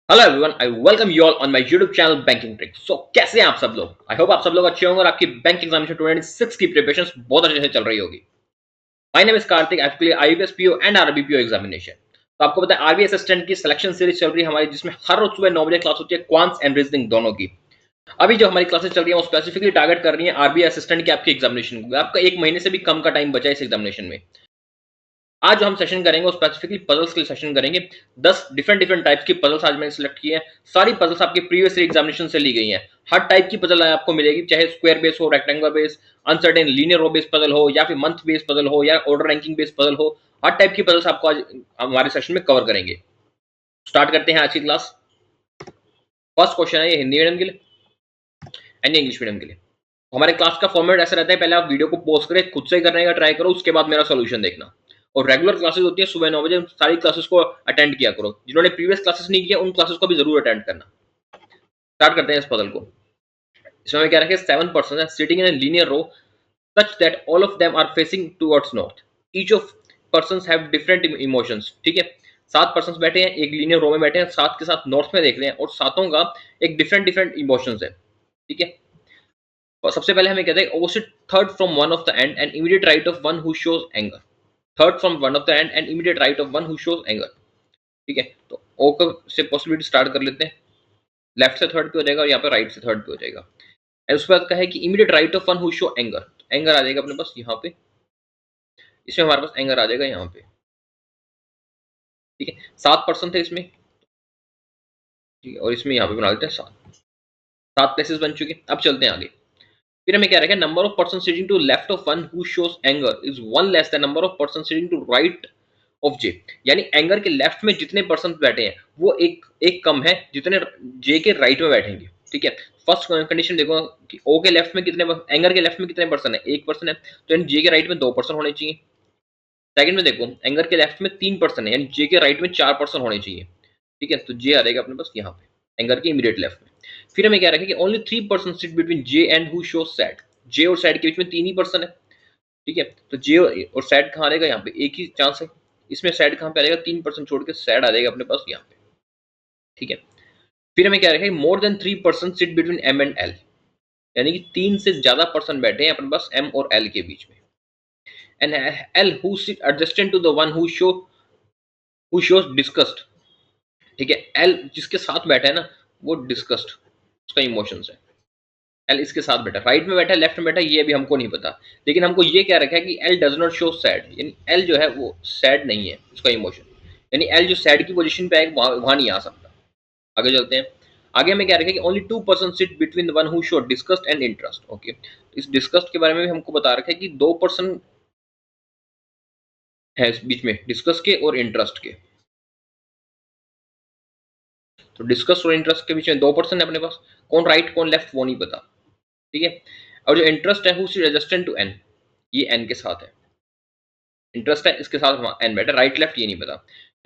Hello everyone, I welcome you all on my YouTube channel banking tricks. So कैसे हैं आप सब लोग? आई होप आप सब लोग अच्छे होंगे और आपकी बैंक एग्जामिनेशन 2026 की प्रिपरेशंस बहुत अच्छे से चल रही होगी। My name is Kartik, actually IBPS PO and RBPO examination. तो आपको पता है आरबी असिस्टेंट की सिलेक्शन सीरीज चल रही है हमारी, जिसमें हर रोज सुबह 9 बजे क्लास होती है, क्वांट्स एंड रीजनिंग दोनों की। अभी जो हमारी क्लासेस चल रही है वो स्पेसिफिकली टारगेट कर रही है आरबी असिस्टेंट की आपकी एग्जामिनेशन को। आपका एक महीने से भी कम का टाइम बचा है इस एग्जामिनेशन में। आज जो हम सेशन करेंगे वो स्पेसिफिकली पजल्स के लिए सेशन करेंगे। 10 डिफरेंट डिफरेंट टाइप्स की पजल्स आज मैंने सिलेक्ट की है। सारी पजल्स आपके प्रीवियस ईयर एग्जामिनेशन से ली गई हैं। हर टाइप की पजल आपको मिलेगी, चाहे स्क्वायर बेस हो, रेक्टेंगुलर बेस, अनसर्टेन लीनियर रो बेस पजल हो, या फिर मंथ बेस पजल हो, या ऑर्डर रैंकिंग बेस पजल हो। हर टाइप की पजल्स आपको आज हमारे सेशन में कवर करेंगे। स्टार्ट करते हैं आज की क्लास। फर्स्ट क्वेश्चन है ये हिंदी मीडियम के लिए एंड इंग्लिश मीडियम के लिए। हमारे क्लास का फॉर्मेट ऐसा रहता है, पहले आप वीडियो को पॉज करें, खुद से करने का ट्राई करो, उसके बाद मेरा सोल्यूशन देखना। और रेगुलर क्लासेस होती है सुबह 9 बजे, सारी क्लासेस को अटेंड किया करो। जिन्होंने प्रीवियस क्लासेस नहीं किया उन क्लासेस को भी जरूर अटेंड करना। स्टार्ट करते हैं इस पजल को। इसमें क्या रखे, 7 पर्सन है sitting in a linear row such that all of them are facing towards north. Each of persons have different emotions. ठीक है, 7 पर्सन बैठे हैं, एक लीनियर रो में बैठे हैं, साथ के साथ नॉर्थ में देख रहे हैं, और सातों का एक डिफरेंट डिफरेंट इमोशंस है। ठीक है, और सबसे पहले हमें कहते हैं opposite third from one of the end and immediate right of one who shows anger. Third from one of the end and immediate right of one who shows anger. ठीक है, तो ओ का से पॉसिबिलिटी स्टार्ट कर लेते हैं। Left से third पे हो जाएगा और यहाँ पे राइट से थर्ड पे हो जाएगा। उसके बाद कहा है कि immediate right of one who show anger. Anger आ जाएगा अपने पास यहाँ पे, इसमें हमारे पास एंगर आ जाएगा यहाँ पे। ठीक है, 7 पर्सन थे इसमें। ठीक है, और इसमें यहाँ पे बना देते हैं 7 प्लेसेस बन चुके। अब चलते हैं आगे। फिर हमें क्या रहेगा, number of person sitting to left of one who shows anger is one less than number of person sitting to right of J. यानी एंगर के लेफ्ट में जितने पर्सन बैठे हैं वो एक एक कम है जितने जे के राइट में बैठेंगे। ठीक है, फर्स्ट कंडीशन देखो कि ओ के लेफ्ट में कितने, एंगर के लेफ्ट में कितने पर्सन है, एक पर्सन है, तो यानी जे के राइट में 2 पर्सन होने चाहिए। सेकंड में देखो, एंगर के लेफ्ट में 3 पर्सन है, यानी जे के राइट में 4 पर्सन होने चाहिए। ठीक है, तो जे आ जाएगा अपने पास यहाँ पे एंगर के इमीडिएट लेफ्ट में। फिर हमें क्या रखें कि only 3 person sit between J and who shows sad. J और सैड के बीच में 3 ही पर्सन है। ठीक है, तो जे और सैड कहाँ आ जाएगा, यहाँ पे एक ही चांस है। इसमें सैड कहाँ पे आ जाएगा, 3 पर्सन छोड़ के सैड आ जाएगा अपने पास यहाँ पे। ठीक है, फिर हमें क्या रखें, more than 3 person sit between M and L. यानी कि 3 से ज्यादा पर्सन बैठे हैं अपने पास एम और एल के बीच में। And L who sit adjacent to the one who shows disgust. ठीक है, एल जिसके साथ बैठा है ना वो डिस्कस्ड, उसका इमोशंस है। एल इसके साथ बैठा, राइट में बैठा है लेफ्ट में बैठा है ये भी हमको नहीं पता, लेकिन हमको ये क्या रखा है कि L does not show sad. यानी एल जो है वो सैड नहीं है उसका इमोशन, यानी एल जो सैड की पोजीशन पे आएगा वहां नहीं आ सकता। आगे चलते हैं। आगे हमें क्या रखा है कि only 2 person sit between the one who show discussed and interest. Okay, इस डिस्कस्ड के बारे में भी हमको बता रखा है कि 2 पर्सन है इस बीच में, डिस्कस के और इंटरेस्ट के। तो डिस्कस और इंटरेस्ट के बीच में 2 पर्सन है अपने पास, कौन राइट कौन लेफ्ट वो नहीं पता। ठीक है, और जो इंटरेस्ट है हु एडजस्टेंट टू एन, ये एन के साथ है। इंटरेस्ट है इसके साथ एन बैठा, राइट लेफ्ट ये नहीं पता।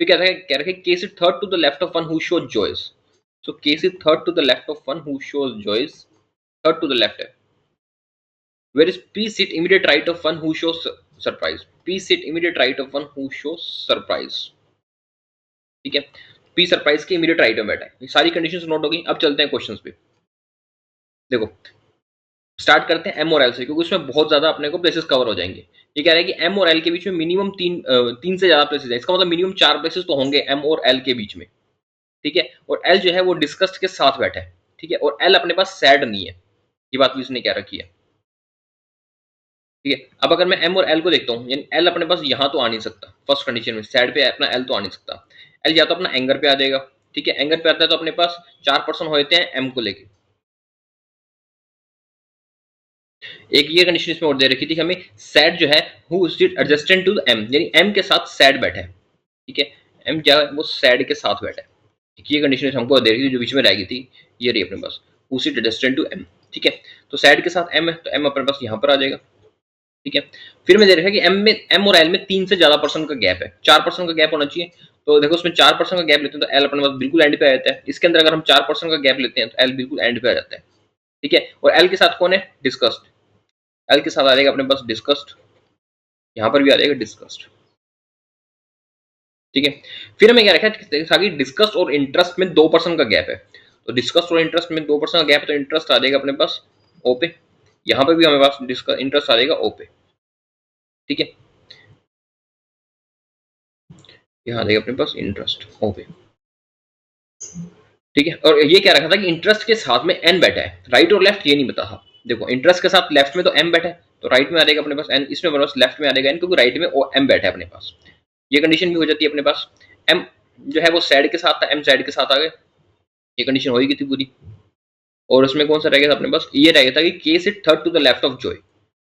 फिर कह रहे K sit third to the left of one who shows joys. So K sit third to the left of one who shows joys, third to the left है। Where is P sit immediate right of one who shows surprise. P sit immediate right of one who shows surprise. ठीक है, P surprise के immediate right में बैठा है। ये सारी conditions note हो गई। अब चलते हैं क्वेश्चंस पे। देखो, स्टार्ट करते हैं एम और एल से, क्योंकि उसमें बहुत ज्यादा अपने को प्लेसेस कवर हो जाएंगे। ये कह रहा है कि एम और एल के बीच में मिनिमम तीन से ज्यादा प्लेसेस है, इसका मतलब मिनिमम 4 प्लेसेस तो होंगे एम और एल के बीच में। ठीक है, और एल जो है वो डिस्कस्ड के साथ बैठा है। ठीक है, और एल अपने पास सैड नहीं है, ये बात भी इसने क्या रखी है। ठीक है, अब अगर मैं एम और एल को देखता हूँ, यानी एल अपने पास यहाँ तो आ नहीं सकता, फर्स्ट कंडीशन में सैड पे अपना एल तो आ नहीं सकता। एल या तो अपना एंगर पे आ जाएगा। ठीक है, एंगर पे आता है तो अपने पास 4 पर्सन होते हैं एम को लेके। एक ये कंडीशन इसमें और दे रखी थी हमें, सैड जो है who is adjacent to M, यानी एम के साथ सैड बैठा है। ठीक है, एम जो है वो सैड के साथ बैठा है। ये कंडीशन हमको दे रही थी जो बीच में रह गई थी, ये रही अपने पास, who is adjacent to M. ठीक है, तो सैड के साथ एम है तो एम अपने पास यहाँ पर आ जाएगा। ठीक है, फिर मैं दे रखा है कि एम और एल में 3 से ज्यादा पर्सन का गैप है, 4 पर्सन का गैप होना चाहिए। तो देखो उसमें 4 पर्सन का गैप लेते हैं तो एल अपने पास बिल्कुल एंड पे आ जाता है। इसके अंदर अगर हम 4 पर्सन का गैप लेते हैं तो एल बिल्कुल एंड पे आ जाता है। ठीक है, और एल के साथ कौन है, डिस्कस्ड। एल के साथ आ जाएगा अपने पास डिस्कस्ड, यहाँ पर भी आ जाएगा डिस्कस्ड। ठीक है। फिर हमें क्या रखा था कि डिस्कस और इंटरेस्ट में 2% का गैप है, तो डिस्कस और इंटरेस्ट में 2% का गैप है, तो इंटरेस्ट आ जाएगा अपने पास ओ पे, यहाँ पे भी हमारे पास डिस्कस इंटरेस्ट आ जाएगा ओ पे। ठीक है, यहाँ आ जाएगा अपने पास इंटरेस्ट ओ पे। ठीक है, और ये क्या रखा था कि इंटरेस्ट के साथ में एन बैठा है, राइट और लेफ्ट ये नहीं बता था। देखो इंटरेस्ट के साथ लेफ्ट में तो एम बैठा है, तो राइट में आ जाएगा अपने पास एन, इसमें अपने पास लेफ्ट में आ जाएगा एन, क्योंकि राइट में ओ एम बैठा है अपने पास। ये कंडीशन भी हो जाती है अपने पास। एम जो है वो साइड के साथ था, एम साइड के साथ आ गए, ये कंडीशन हो गई थी पूरी। और उसमें कौन सा रह गया था अपने पास, ये रह गया था कि के से third to the left of joy.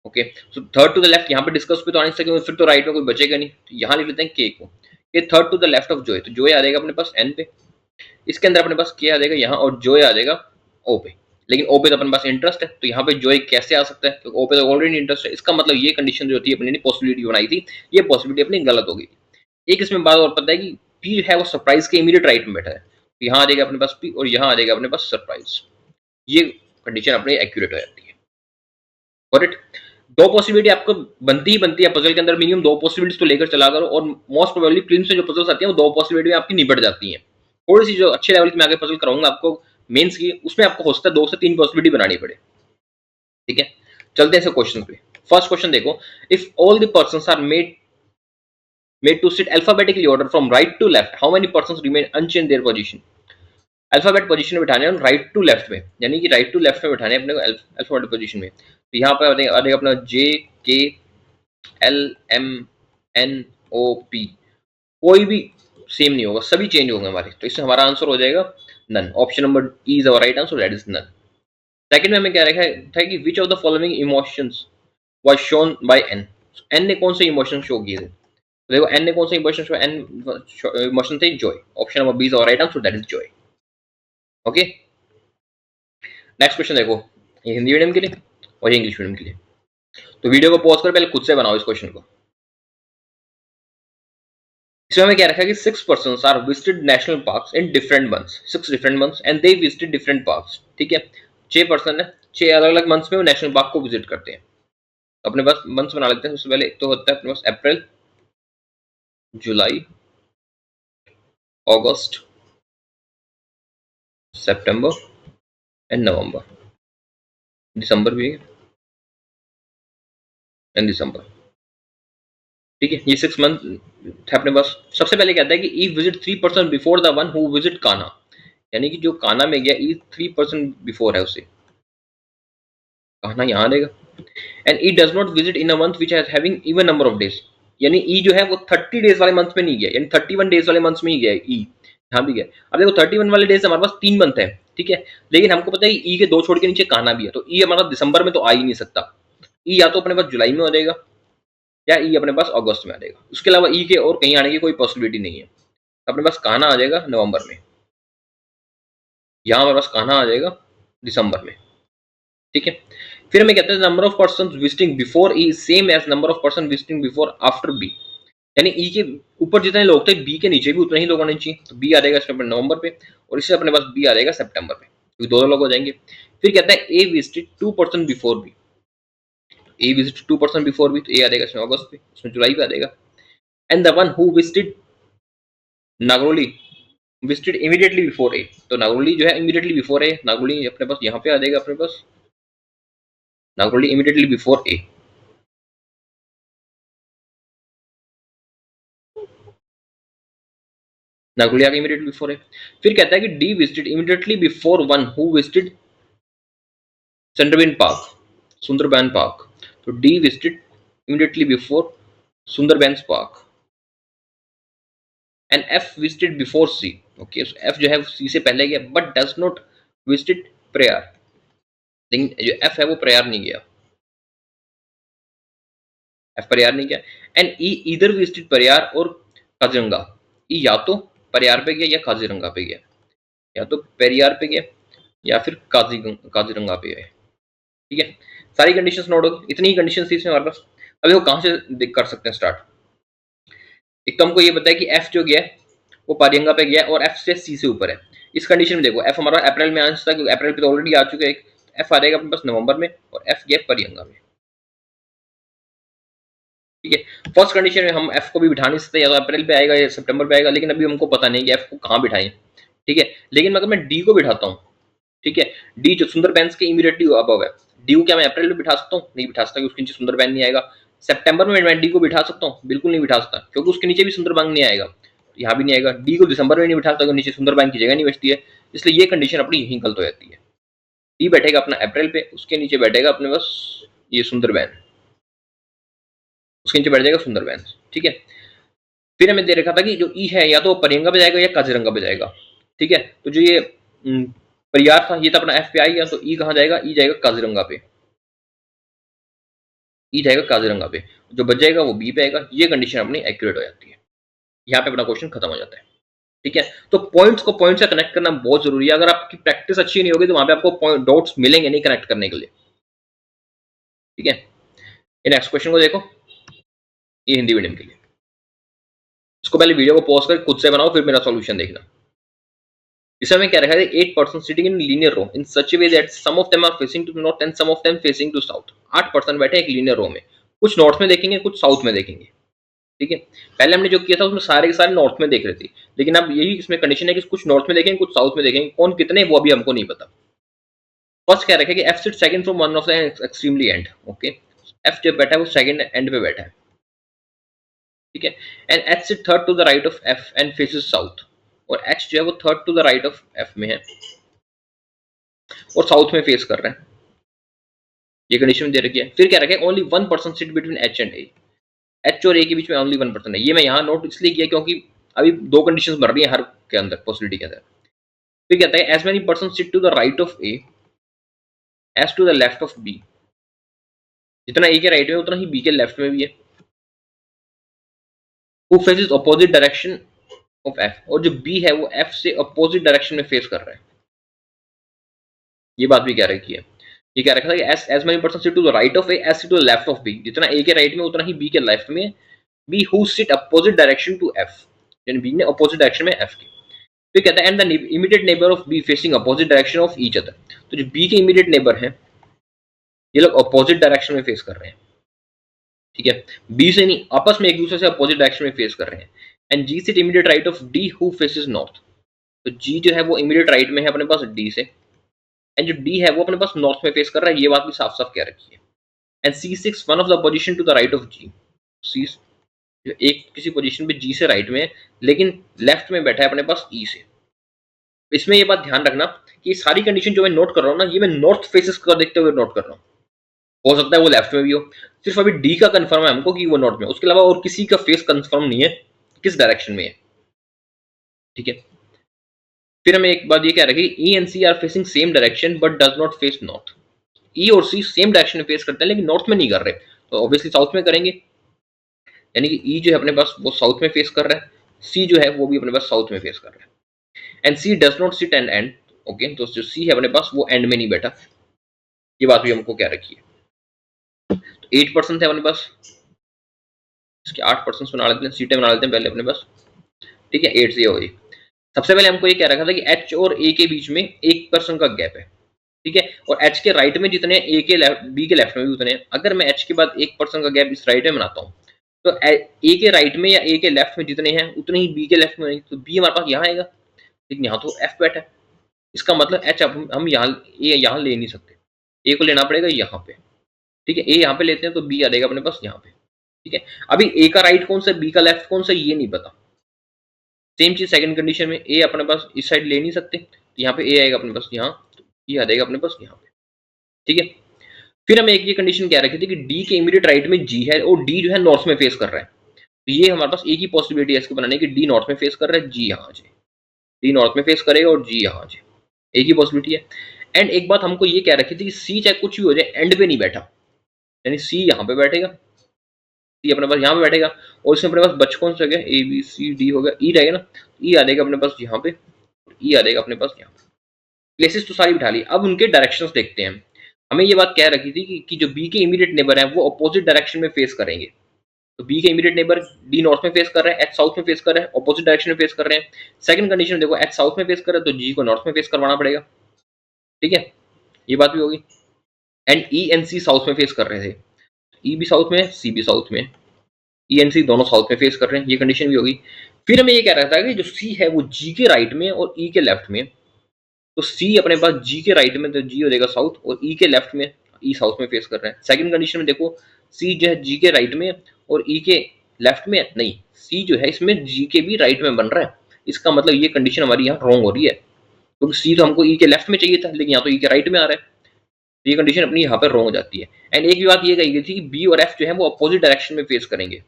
Okay, so third to the left यहाँ पे डिस्कस पे तो आ नहीं सके, फिर तो राइट में कोई बचेगा नहीं, तो यहाँ लिख लेते हैं के को, ये third to the left of joy, तो जॉय आ जाएगा अपने पास एन पे, इसके अंदर अपने पास क्या आ जाएगा यहाँ, और जॉय आ जाएगा ओ पे। लेकिन ओ पे तो अपने पास इंटरेस्ट है, तो यहाँ पे जॉय कैसे आ सकता है, तो ओ पे तो ऑलरेडी इंटरेस्ट है, इसका मतलब ये कंडीशन जो थी अपनी पॉसिबिलिटी बनाई थी, ये पॉसिबिलिटी अपनी गलत हो गई। एक इसमें बात और पता है कि पी है वो सरप्राइज के इमीडिएट राइट में बैठा है, तो यहाँ आ जाएगा अपने पास पी, और यहाँ आ जाएगा अपने पास सरप्राइज, ये कंडीशन अपनी एक्यूरेट हो जाती है। और इट दो पॉसिबिलिटी आपको बनती ही बनती है पजल के अंदर, मिनिमम दो पॉसिबिलिटीज तो लेकर चला करो, और मोस्ट प्रोबेबली प्रिलिम्स में जो पजल्स आती हैं वो दो पॉसिबिलिटी में आपकी निबट जाती हैं। थोड़ी सी जो अच्छे लेवल की मैं आगे पजल कराऊंगा आपको मेंस की, उसमें आपको हो सकता है 2 से 3 पॉसिबिलिटी बनानी पड़े। ठीक है, चलते हैं क्वेश्चन पे। फर्स्ट क्वेश्चन देखो, if all the persons are made to sit alphabetically order from right to left, how many persons remain unchanged their position. Alphabet position में बैठाने हैं राइट टू लेफ्ट में, यानी कि राइट टू लेफ्ट में बैठाने अपने को अल्फाबेट पोजीशन में, तो यहाँ पर आ जाएगा अपना J K L M N O P, कोई भी सेम नहीं होगा, सभी चेंज होंगे हमारे, तो इससे हमारा आंसर हो जाएगा none. Option number E is our right answer, that is none. Second में हमें क्या रखा था कि which of the following emotions was shown by N, N ने कौन से इमोशन शो किए थे, तो देखो एन ने कौन से इमोशन शो, एन इमोशन थे joy, option number B is our right answer, that is joy. Okay, next question देखो, ये हिंदी मीडियम के लिए और ये इंग्लिश मीडियम के लिए, तो वीडियो को पॉज कर पहले खुद से बनाओ इस क्वेश्चन को। इसमें हमें क्या रखा कि 6 persons are visited national parks in different months, 6 different months and they visited different parks. ठीक है, 6 पर्सन है, 6 अलग अलग मंथ्स में वो नेशनल पार्क को विजिट करते हैं। तो अपने पास मंथ्स बना लेते हैं, सबसे पहले एक तो होता है अपने पास अप्रैल, जुलाई, अगस्त, सितंबर एंड नवंबर, दिसंबर भी है एंड दिसंबर। ठीक है, ये 6 मंथ है अपने पास। सबसे पहले कहता है कि E visit 3 person before the one who visit Kanha, यानी कि जो कान्हा में गया ई 3 पर्सन बिफोर है उसे, कान्हा यहाँ रहेगा। And E does not visit in a month which has having even number of days, यानी ई जो है वो 30 डेज वाले मंथ में नहीं गया, यानी 31 डेज वाले मंथ में ही गया ई, यहाँ भी गया। अब देखो 31 वाले डेज हमारे पास 3 मंथ है, ठीक है, लेकिन हमको पता है ई के 2 छोड़ के नीचे कान्हा भी है, तो ई हमारा दिसंबर में तो आ ही नहीं सकता। ई या तो अपने पास जुलाई में आ जाएगा या ई अपने पास अगस्त में आ जाएगा, उसके अलावा ई के और कहीं आने की कोई पॉसिबिलिटी नहीं है। अपने पास कान्हा आ जाएगा नवंबर में, यहाँ हमारे पास कान्हा आ जाएगा दिसंबर में। ठीक है, फिर हमें कहते हैं number of person visiting before E same as number of person visiting before after B, यानी ई के ऊपर जितने लोग थे बी के नीचे भी उतने ही लोग आने चाहिए, तो बी आ जाएगा इसमें नवंबर पे, और इससे अपने पास बी आ जाएगा सितंबर पे, क्योंकि दो लोग हो जाएंगे। फिर कहता है ए विजिटेड 2 पर्सन बिफोर बी, ए विजिटेड 2 पर्सन बिफोर बी, तो ए आ जाएगा इसमें अगस्त पे, इसमें जुलाई पे आ जाएगा। And the one who visited Nagroli visited immediately before A, तो नागरोली जो है इमीडिएटली बिफोर ए, नागरोली अपने पास यहाँ पे आ जाएगा अपने पास, नागरोली इमीडिएटली बिफोर ए। नागोलिया का इमीडिएटली बिफोर है। फिर कहता है कि D visited immediately before one who visited Sundarban park, तो D visited immediately before Sundarban park. And F visited before C, okay, F जो है सी से पहले गया but does not visited prior, लेकिन जो एफ है वो प्रयार नहीं गया, एफ प्रयार नहीं गया। एंड ई इधर विजिटेड प्रयार और काजीरंगा, ई या तो प्रयार पे गया या काजीरंगा पे गया, या तो पेरियार पे गया या फिर काजीरंगा पे गया। ठीक है, सारी कंडीशंस नोट होगी, इतनी ही कंडीशंस थी इसमें हमारे पास। अभी वो कहाँ से कर सकते हैं स्टार्ट। एक तो हमको ये बताया कि एफ जो गया वो पारियंगा पे गया और एफ से सी से ऊपर है। इस कंडीशन में देखो एफ हमारा अप्रैल में आंसर था, क्योंकि अप्रैल पे तो ऑलरेडी आ चुका है, एफ आ जाएगा अपने पास नवंबर में और एफ गया परियंगा में। ठीक है। फर्स्ट कंडीशन में हम एफ को भी बिठा नहीं सकते, या तो अप्रैल पे आएगा या सितंबर पे आएगा, लेकिन अभी हमको पता नहीं कि एफ को कहाँ बिठाएं। ठीक है, लेकिन अगर मैं डी को बिठाता हूँ, ठीक है, डी जो सुंदरबैंस के इमीडिएटली अबव है, डी को क्या मैं अप्रैल में बिठा सकता हूँ? नहीं बिठा सकता, क्योंकि उसके नीचे सुंदरबैन नहीं आएगा। सितंबर में मैं डी को बिठा सकता हूँ? बिल्कुल नहीं बिठा सकता, क्योंकि उसके नीचे भी सुंदरबैन नहीं आएगा, यहाँ भी नहीं आएगा। डी को दिसंबर में नहीं बिठा सकता, नीचे सुंदरबैन की जगह नहीं बचती है, इसलिए ये कंडीशन अपनी यहीं गलत हो जाती है। डी बैठेगा अपना अप्रैल पे, उसके नीचे बैठेगा अपने बस ये सुंदरबैन, उसके नीचे बैठ जाएगा सुंदरबैन। ठीक है, फिर हमें दे रखा था कि जो ई है या तो परियंगा पे जाएगा या काजीरंगा पे जाएगा। ठीक है, तो जो ये परियार था ये था अपना एफ पे आएगा, तो ई कहाँ जाएगा? ई जाएगा काजीरंगा पे, ई जाएगा काजीरंगा पे, जो बच जाएगा वो बी पे आएगा। ये कंडीशन अपनी एक्यूरेट हो जाती है, यहाँ पे अपना क्वेश्चन खत्म हो जाता है। ठीक है, तो पॉइंट्स को पॉइंट से कनेक्ट करना बहुत जरूरी है। अगर आपकी प्रैक्टिस अच्छी नहीं होगी तो वहां पे आपको डॉट्स मिलेंगे नहीं कनेक्ट करने के लिए। ठीक है, ये नेक्स्ट क्वेश्चन को देखो, ये हिंदी मीडियम के लिए। इसको पहले वीडियो को पॉज कर खुद से बनाओ, फिर मेरा सॉल्यूशन देखना। इसमें हमें क्या रखा है? 8 person sitting in linear row in such a way that some of them are facing to north and some of them facing to south. 8 person बैठे एक लीनियर रो में, कुछ नॉर्थ में देखेंगे, कुछ साउथ में देखेंगे। ठीक है, पहले हमने जो किया था उसमें सारे के सारे नॉर्थ में देख रहे थे, लेकिन अब यही इसमें कंडीशन है कि कुछ नॉर्थ में देखेंगे, कुछ साउथ में देखेंगे। कौन कितने वो अभी हमको नहीं पता। फर्स्ट क्या रखे कि F sit second from one of the extremely end. Okay, F जो बैठा है वो सेकंड एंड पे बैठा है। ठीक है, and H sit third to the right of F and faces south, और एच जो है वो third to the right of F में है और साउथ में फेस कर रहा है। ये कंडीशन दे रखी है। फिर क्या रखे? Only one person sit between H and A. H और ए के बीच में ओनली वन पर्सन है। ये मैं यहाँ नोट इसलिए किया क्योंकि अभी दो कंडीशंस बन रही हैं हर के अंदर, पॉसिबिलिटी के अंदर। फिर कहता है as many person sit to the right of A as to the left of B. जितना ए के राइट में उतना ही बी के लेफ्ट में भी है। Who faces opposite direction of F, और जो बी है वो एफ से अपोजिट डायरेक्शन में फेस कर रहा है। ये बात भी क्या रखी है? ये क्या रखा था कि as many person sit to the right of A as to the left of B. जितना ए के राइट में उतना ही बी के लेफ्ट में। B who sit opposite direction to F, यानी बी ने अपोजिट डायरेक्शन में एफ की। फिर कहता है and the immediate neighbour of B facing opposite direction of each other. तो जो बी के इमीडिएट नेबर हैं ये लोग अपोजिट डायरेक्शन में फेस कर रहे हैं। ठीक है, बी से नहीं, आपस में एक दूसरे से अपोजिट डायरेक्शन में फेस कर रहे हैं। And G sit immediate right of D who faces north. तो जी जो है वो इमीडिएट राइट में है अपने पास डी से, एंड जो डी है वो अपने पास नॉर्थ में फेस कर रहा है। ये बात भी साफ साफ कह रखी है। And C sits one of the position to the right of G. C एक किसी पोजीशन पे जी से राइट में है, लेकिन लेफ्ट में बैठा है अपने पास ई से। इसमें ये बात ध्यान रखना कि सारी कंडीशन जो मैं नोट कर रहा हूँ ना, ये मैं नॉर्थ फेसेस का देखते हुए नोट कर रहा हूँ। हो सकता है वो लेफ्ट में भी हो, सिर्फ अभी डी का कंफर्म है हमको कि वो नॉर्थ में, उसके अलावा और किसी का फेस कंफर्म नहीं है किस डायरेक्शन में है। ठीक है, फिर हमें एक बात ये कह रखी, E and C are facing same direction but does not face north. E और सी सेम डायरेक्शन में फेस करते हैं लेकिन नॉर्थ में नहीं कर रहे, तो ऑब्वियसली साउथ में करेंगे। यानी कि ई जो है अपने पास वो साउथ में फेस कर रहा है, सी जो है वो भी अपने पास साउथ में फेस कर रहा है। And C does not sit end end. Okay, तो जो सी है अपने पास वो एंड में नहीं बैठा। ये बात भी हमको क्या रखी है। तो 8% है अपने पास, इसके 8% बना लेते हैं, सीटें बना लेते हैं पहले अपने पास। ठीक है, 8 से हो गई। सबसे पहले हमको ये क्या रखा था कि एच और ए के बीच में 1% का गैप है। ठीक है, और एच के राइट में जितने ए के लेफ्ट, बी के लेफ्ट में भी उतने हैं। अगर मैं एच के बाद 1% का गैप इस राइट में बनाता हूँ, तो ए के राइट में या ए के लेफ्ट में जितने हैं उतने ही बी के लेफ्ट में आएंगे। तो बी हमारे पास यहाँ आएगा, लेकिन यहाँ तो एफ बैठा है। इसका मतलब एच अब हम यहाँ ए यहाँ ले नहीं सकते, ए को लेना पड़ेगा यहाँ पे। ठीक है, ए यहाँ पे लेते हैं तो बी आ जाएगा अपने पास यहाँ पे। ठीक है, अभी ए का राइट कौन सा, बी का लेफ्ट कौन सा, ये नहीं पता। सेम चीज सेकंड कंडीशन में, ए अपने पास इस साइड ले नहीं सकते, तो यहाँ पे ए आएगा अपने पास यहाँ, तो ये आ जाएगा अपने पास यहाँ पे। ठीक है, फिर हमें एक ये कंडीशन क्या रखी थी कि डी के इमीडिएट राइट में जी है और डी जो है नॉर्थ में फेस कर रहा है। तो ये हमारे पास एक ही पॉसिबिलिटी है इसको बनाने की, डी नॉर्थ में फेस कर रहा है, जी यहाँ आ जाए। डी नॉर्थ में फेस करेगा और जी यहाँ आ जाए, एक ही पॉसिबिलिटी है। एंड एक बात हमको ये क्या रखी थी कि सी चाहे कुछ भी हो जाए एंड पे नहीं बैठा, यानी सी यहाँ पे बैठेगा, सी अपने पास यहाँ पे बैठेगा, और इसमें अपने पास बच कौन सा गया, ए बी सी डी हो गया, ई रहेगा ना, ई आ जाएगा अपने पास यहाँ पे, ई आ जाएगा अपने पास यहाँ पे। प्लेसेस तो सारी बिठा ली, अब उनके डायरेक्शंस देखते हैं। हमें ये बात कह रखी थी कि जो बी के इमीडिएट नेबर है वो अपोजिट डायरेक्शन में फेस करेंगे। तो बी के इमीडिएट नेबर डी नॉर्थ में फेस कर रहे हैं, एच साउथ में फेस कर रहे हैं, अपोजिट डायरेक्शन में फेस कर रहे हैं। सेकंड कंडीशन देखो, एच साउथ में फेस कर रहा है तो जी को नॉर्थ में फेस करवाना पड़ेगा। ठीक है, ये बात भी होगी। And E and C south में फेस कर रहे थे, ई भी साउथ में, सी भी साउथ में। ई एंड सी दोनों साउथ में फेस कर रहे हैं, ये कंडीशन भी होगी। फिर हमें ये कह रहा था कि जो सी है वो जी के राइट में और ई के लेफ्ट में, तो सी अपने पास जी के राइट में तो जी हो जाएगा साउथ, और ई के लेफ्ट में ई साउथ में फेस कर रहे हैं। सेकंड कंडीशन में देखो सी जो है जी के राइट में और ई के लेफ्ट में नहीं, सी जो है इसमें जी के भी राइट में बन रहा है। इसका मतलब ये कंडीशन हमारी यहाँ रॉन्ग हो रही है, क्योंकि सी तो हमको ई के लेफ्ट में चाहिए था, लेकिन यहाँ तो ई के राइट में आ रहा है, तो ये कंडीशन अपनी यहाँ पर रॉन्ग हो जाती है। एंड एक भी बात ये कही गई थी कि बी और एफ जो है वो अपोजिट डायरेक्शन में फेस करेंगे,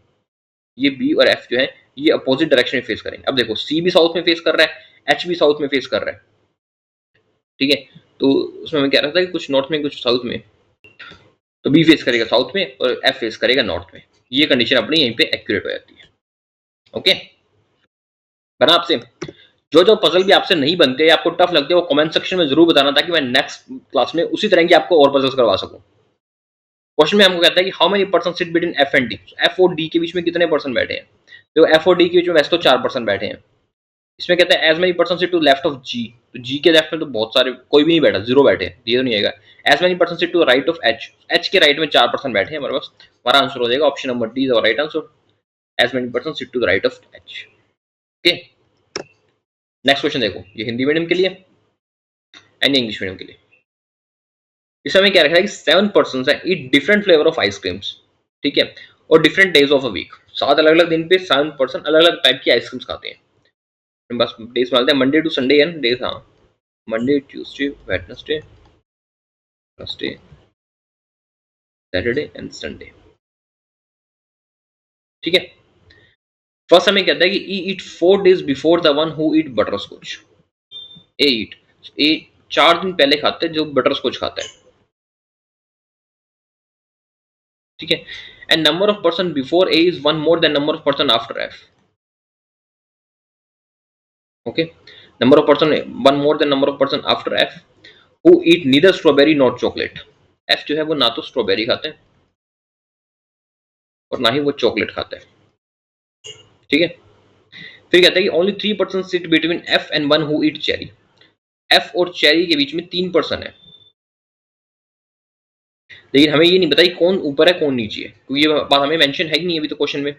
ये बी और एफ जो है ये अपोजिट डायरेक्शन में फेस करेंगे। अब देखो सी भी साउथ में फेस कर रहा है, एच भी साउथ में फेस कर रहा है, ठीक है। तो उसमें मैं कह रहा था कि कुछ नॉर्थ में कुछ साउथ में, तो बी फेस करेगा साउथ में और एफ फेस करेगा नॉर्थ में, ये कंडीशन अपनी यहीं पे एक्यूरेट हो जाती है। ओके, बना आपसे? जो जो पजल भी आपसे नहीं बनते, आपको टफ लगते हैं, वो कमेंट सेक्शन में जरूर बताना, ताकि मैं नेक्स्ट क्लास में उसी तरह की आपको और पजल्स करवा सकूं। क्वेश्चन में हमको कहता है कि how many person sit between F and D, F और डी के बीच में कितने पर्सन बैठे हैं? तो एफ और डी के बीच में वैसे तो 4 पर्सन बैठे हैं। इसमें कहता है as many person sit to left of G, तो जी के लेफ्ट में तो बहुत सारे, कोई भी नहीं बैठा, 0 बैठे हैं, ये तो नहीं आएगा। As many person sit to right of H, H के राइट में 4 पर्सन बैठे हैं हमारे पास, हमारा आंसर हो जाएगा option number D is right answer, as many person sit to the right of H. Okay, next question देखो, ये हिंदी मीडियम के लिए एंड इंग्लिश मीडियम के लिए। इसमें हमें क्या रखा है कि 7 पर्सन है eat different flavour of ice creams, ठीक है, और different days of a week, 7 अलग अलग दिन पे 7 पर्सन अलग अलग टाइप की आइसक्रीम्स खाते हैं। बस डेज मानते हैं मंडे टू संडे है, डेज, हाँ, Monday Tuesday Wednesday Thursday Saturday and Sunday, ठीक है। फर्स्ट हमें कहता है कि E eat 4 days before the one who eat butterscotch, A eat, A 4 दिन पहले खाते हैं जो बटर स्कॉच खाता है, ठीक है। And number of person before A is 1 more than number of person after F, okay, number of person 1 more than number of person after F who eat neither strawberry not chocolate, F जो है वो ना तो strawberry खाते हैं और ना ही वो चॉकलेट खाता है, ठीक है। फिर कहता है कि only 3 person sit between F and one who eat cherry, F और चेरी के बीच में 3 पर्सन है, लेकिन हमें ये नहीं बताई कौन ऊपर है कौन नीचे है, क्योंकि ये बात हमें मेंशन है ही नहीं अभी तो क्वेश्चन में।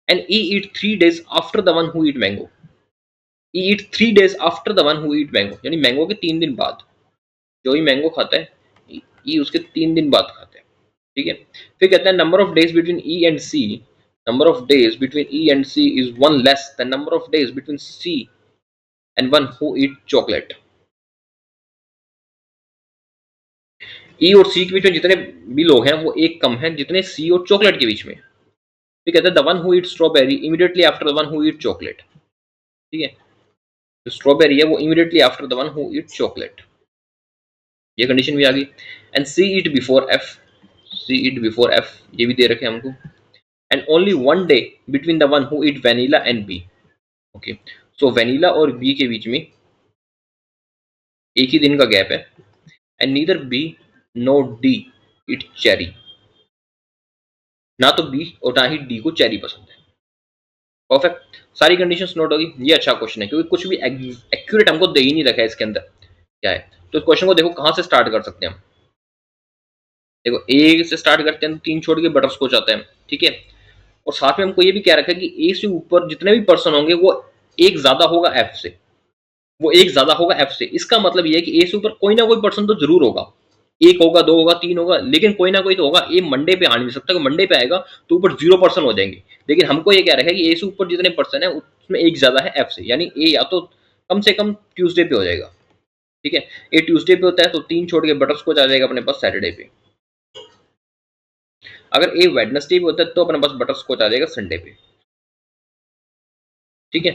And E eat 3 days after the one who eat mango, E eat 3 days after the one who eat mango, यानी मैंगो के 3 दिन बाद, जो ही मैंगो खाता है ई उसके 3 दिन बाद खाता है, ठीक है। फिर कहता है number of days between E and C, number of days between E and C is 1 less then number of days between C and one who eat chocolate, E और सी के बीच में जितने भी लोग हैं वो एक कम है जितने सी और चॉकलेट के बीच में। फिर कहते हैं the one who eat strawberry immediately after the one who eat chocolate, ठीक है, जो स्ट्रॉबेरी है वो immediately after the one who eat chocolate, ये कंडीशन भी आ गई। And C eat before F, C eat before F, ये भी दे रखे हैं हमको। And only 1 day between the one who eat vanilla and B, okay, so vanilla और बी के बीच में एक ही दिन का गैप है। And neither B nor D eat cherry, ना तो बी और ना ही डी को चेरी पसंद है। परफेक्ट, सारी कंडीशंस नोट होगी। ये अच्छा क्वेश्चन है क्योंकि कुछ भी एक्यूरेट हमको दे ही नहीं रखा है इसके अंदर क्या है। तो इस क्वेश्चन को देखो कहां से स्टार्ट कर सकते हैं हम, देखो ए से स्टार्ट करते हैं, 3 छोड़ के बटर स्कॉच आता है, ठीक है। और साथ में हमको ये भी क्या रखा है कि ए से ऊपर जितने भी पर्सन होंगे वो एक ज्यादा होगा एफ से, वो एक ज्यादा होगा एफ से। इसका मतलब ये है कि ए से ऊपर कोई ना कोई पर्सन तो जरूर होगा, 1 होगा, 2 होगा, 3 होगा, लेकिन कोई ना कोई तो होगा। ए मंडे पे आ नहीं सकता, मंडे पे आएगा तो ऊपर 0 पर्सन हो जाएंगे। लेकिन हमको ये क्या रखा है कि ए से ऊपर जितने पर्सन है उसमें एक ज्यादा है एफ से, यानी ए या तो कम से कम ट्यूसडे पे हो जाएगा, ठीक है। ए ट्यूसडे पे होता है तो 3 छोड़ के बटर स्कॉच आ जाएगा अपने पास सैटरडे पे। अगर ए वेडनेसडे पे होता है तो अपने पास बटर स्कॉच आ जाएगा संडे पे, ठीक है।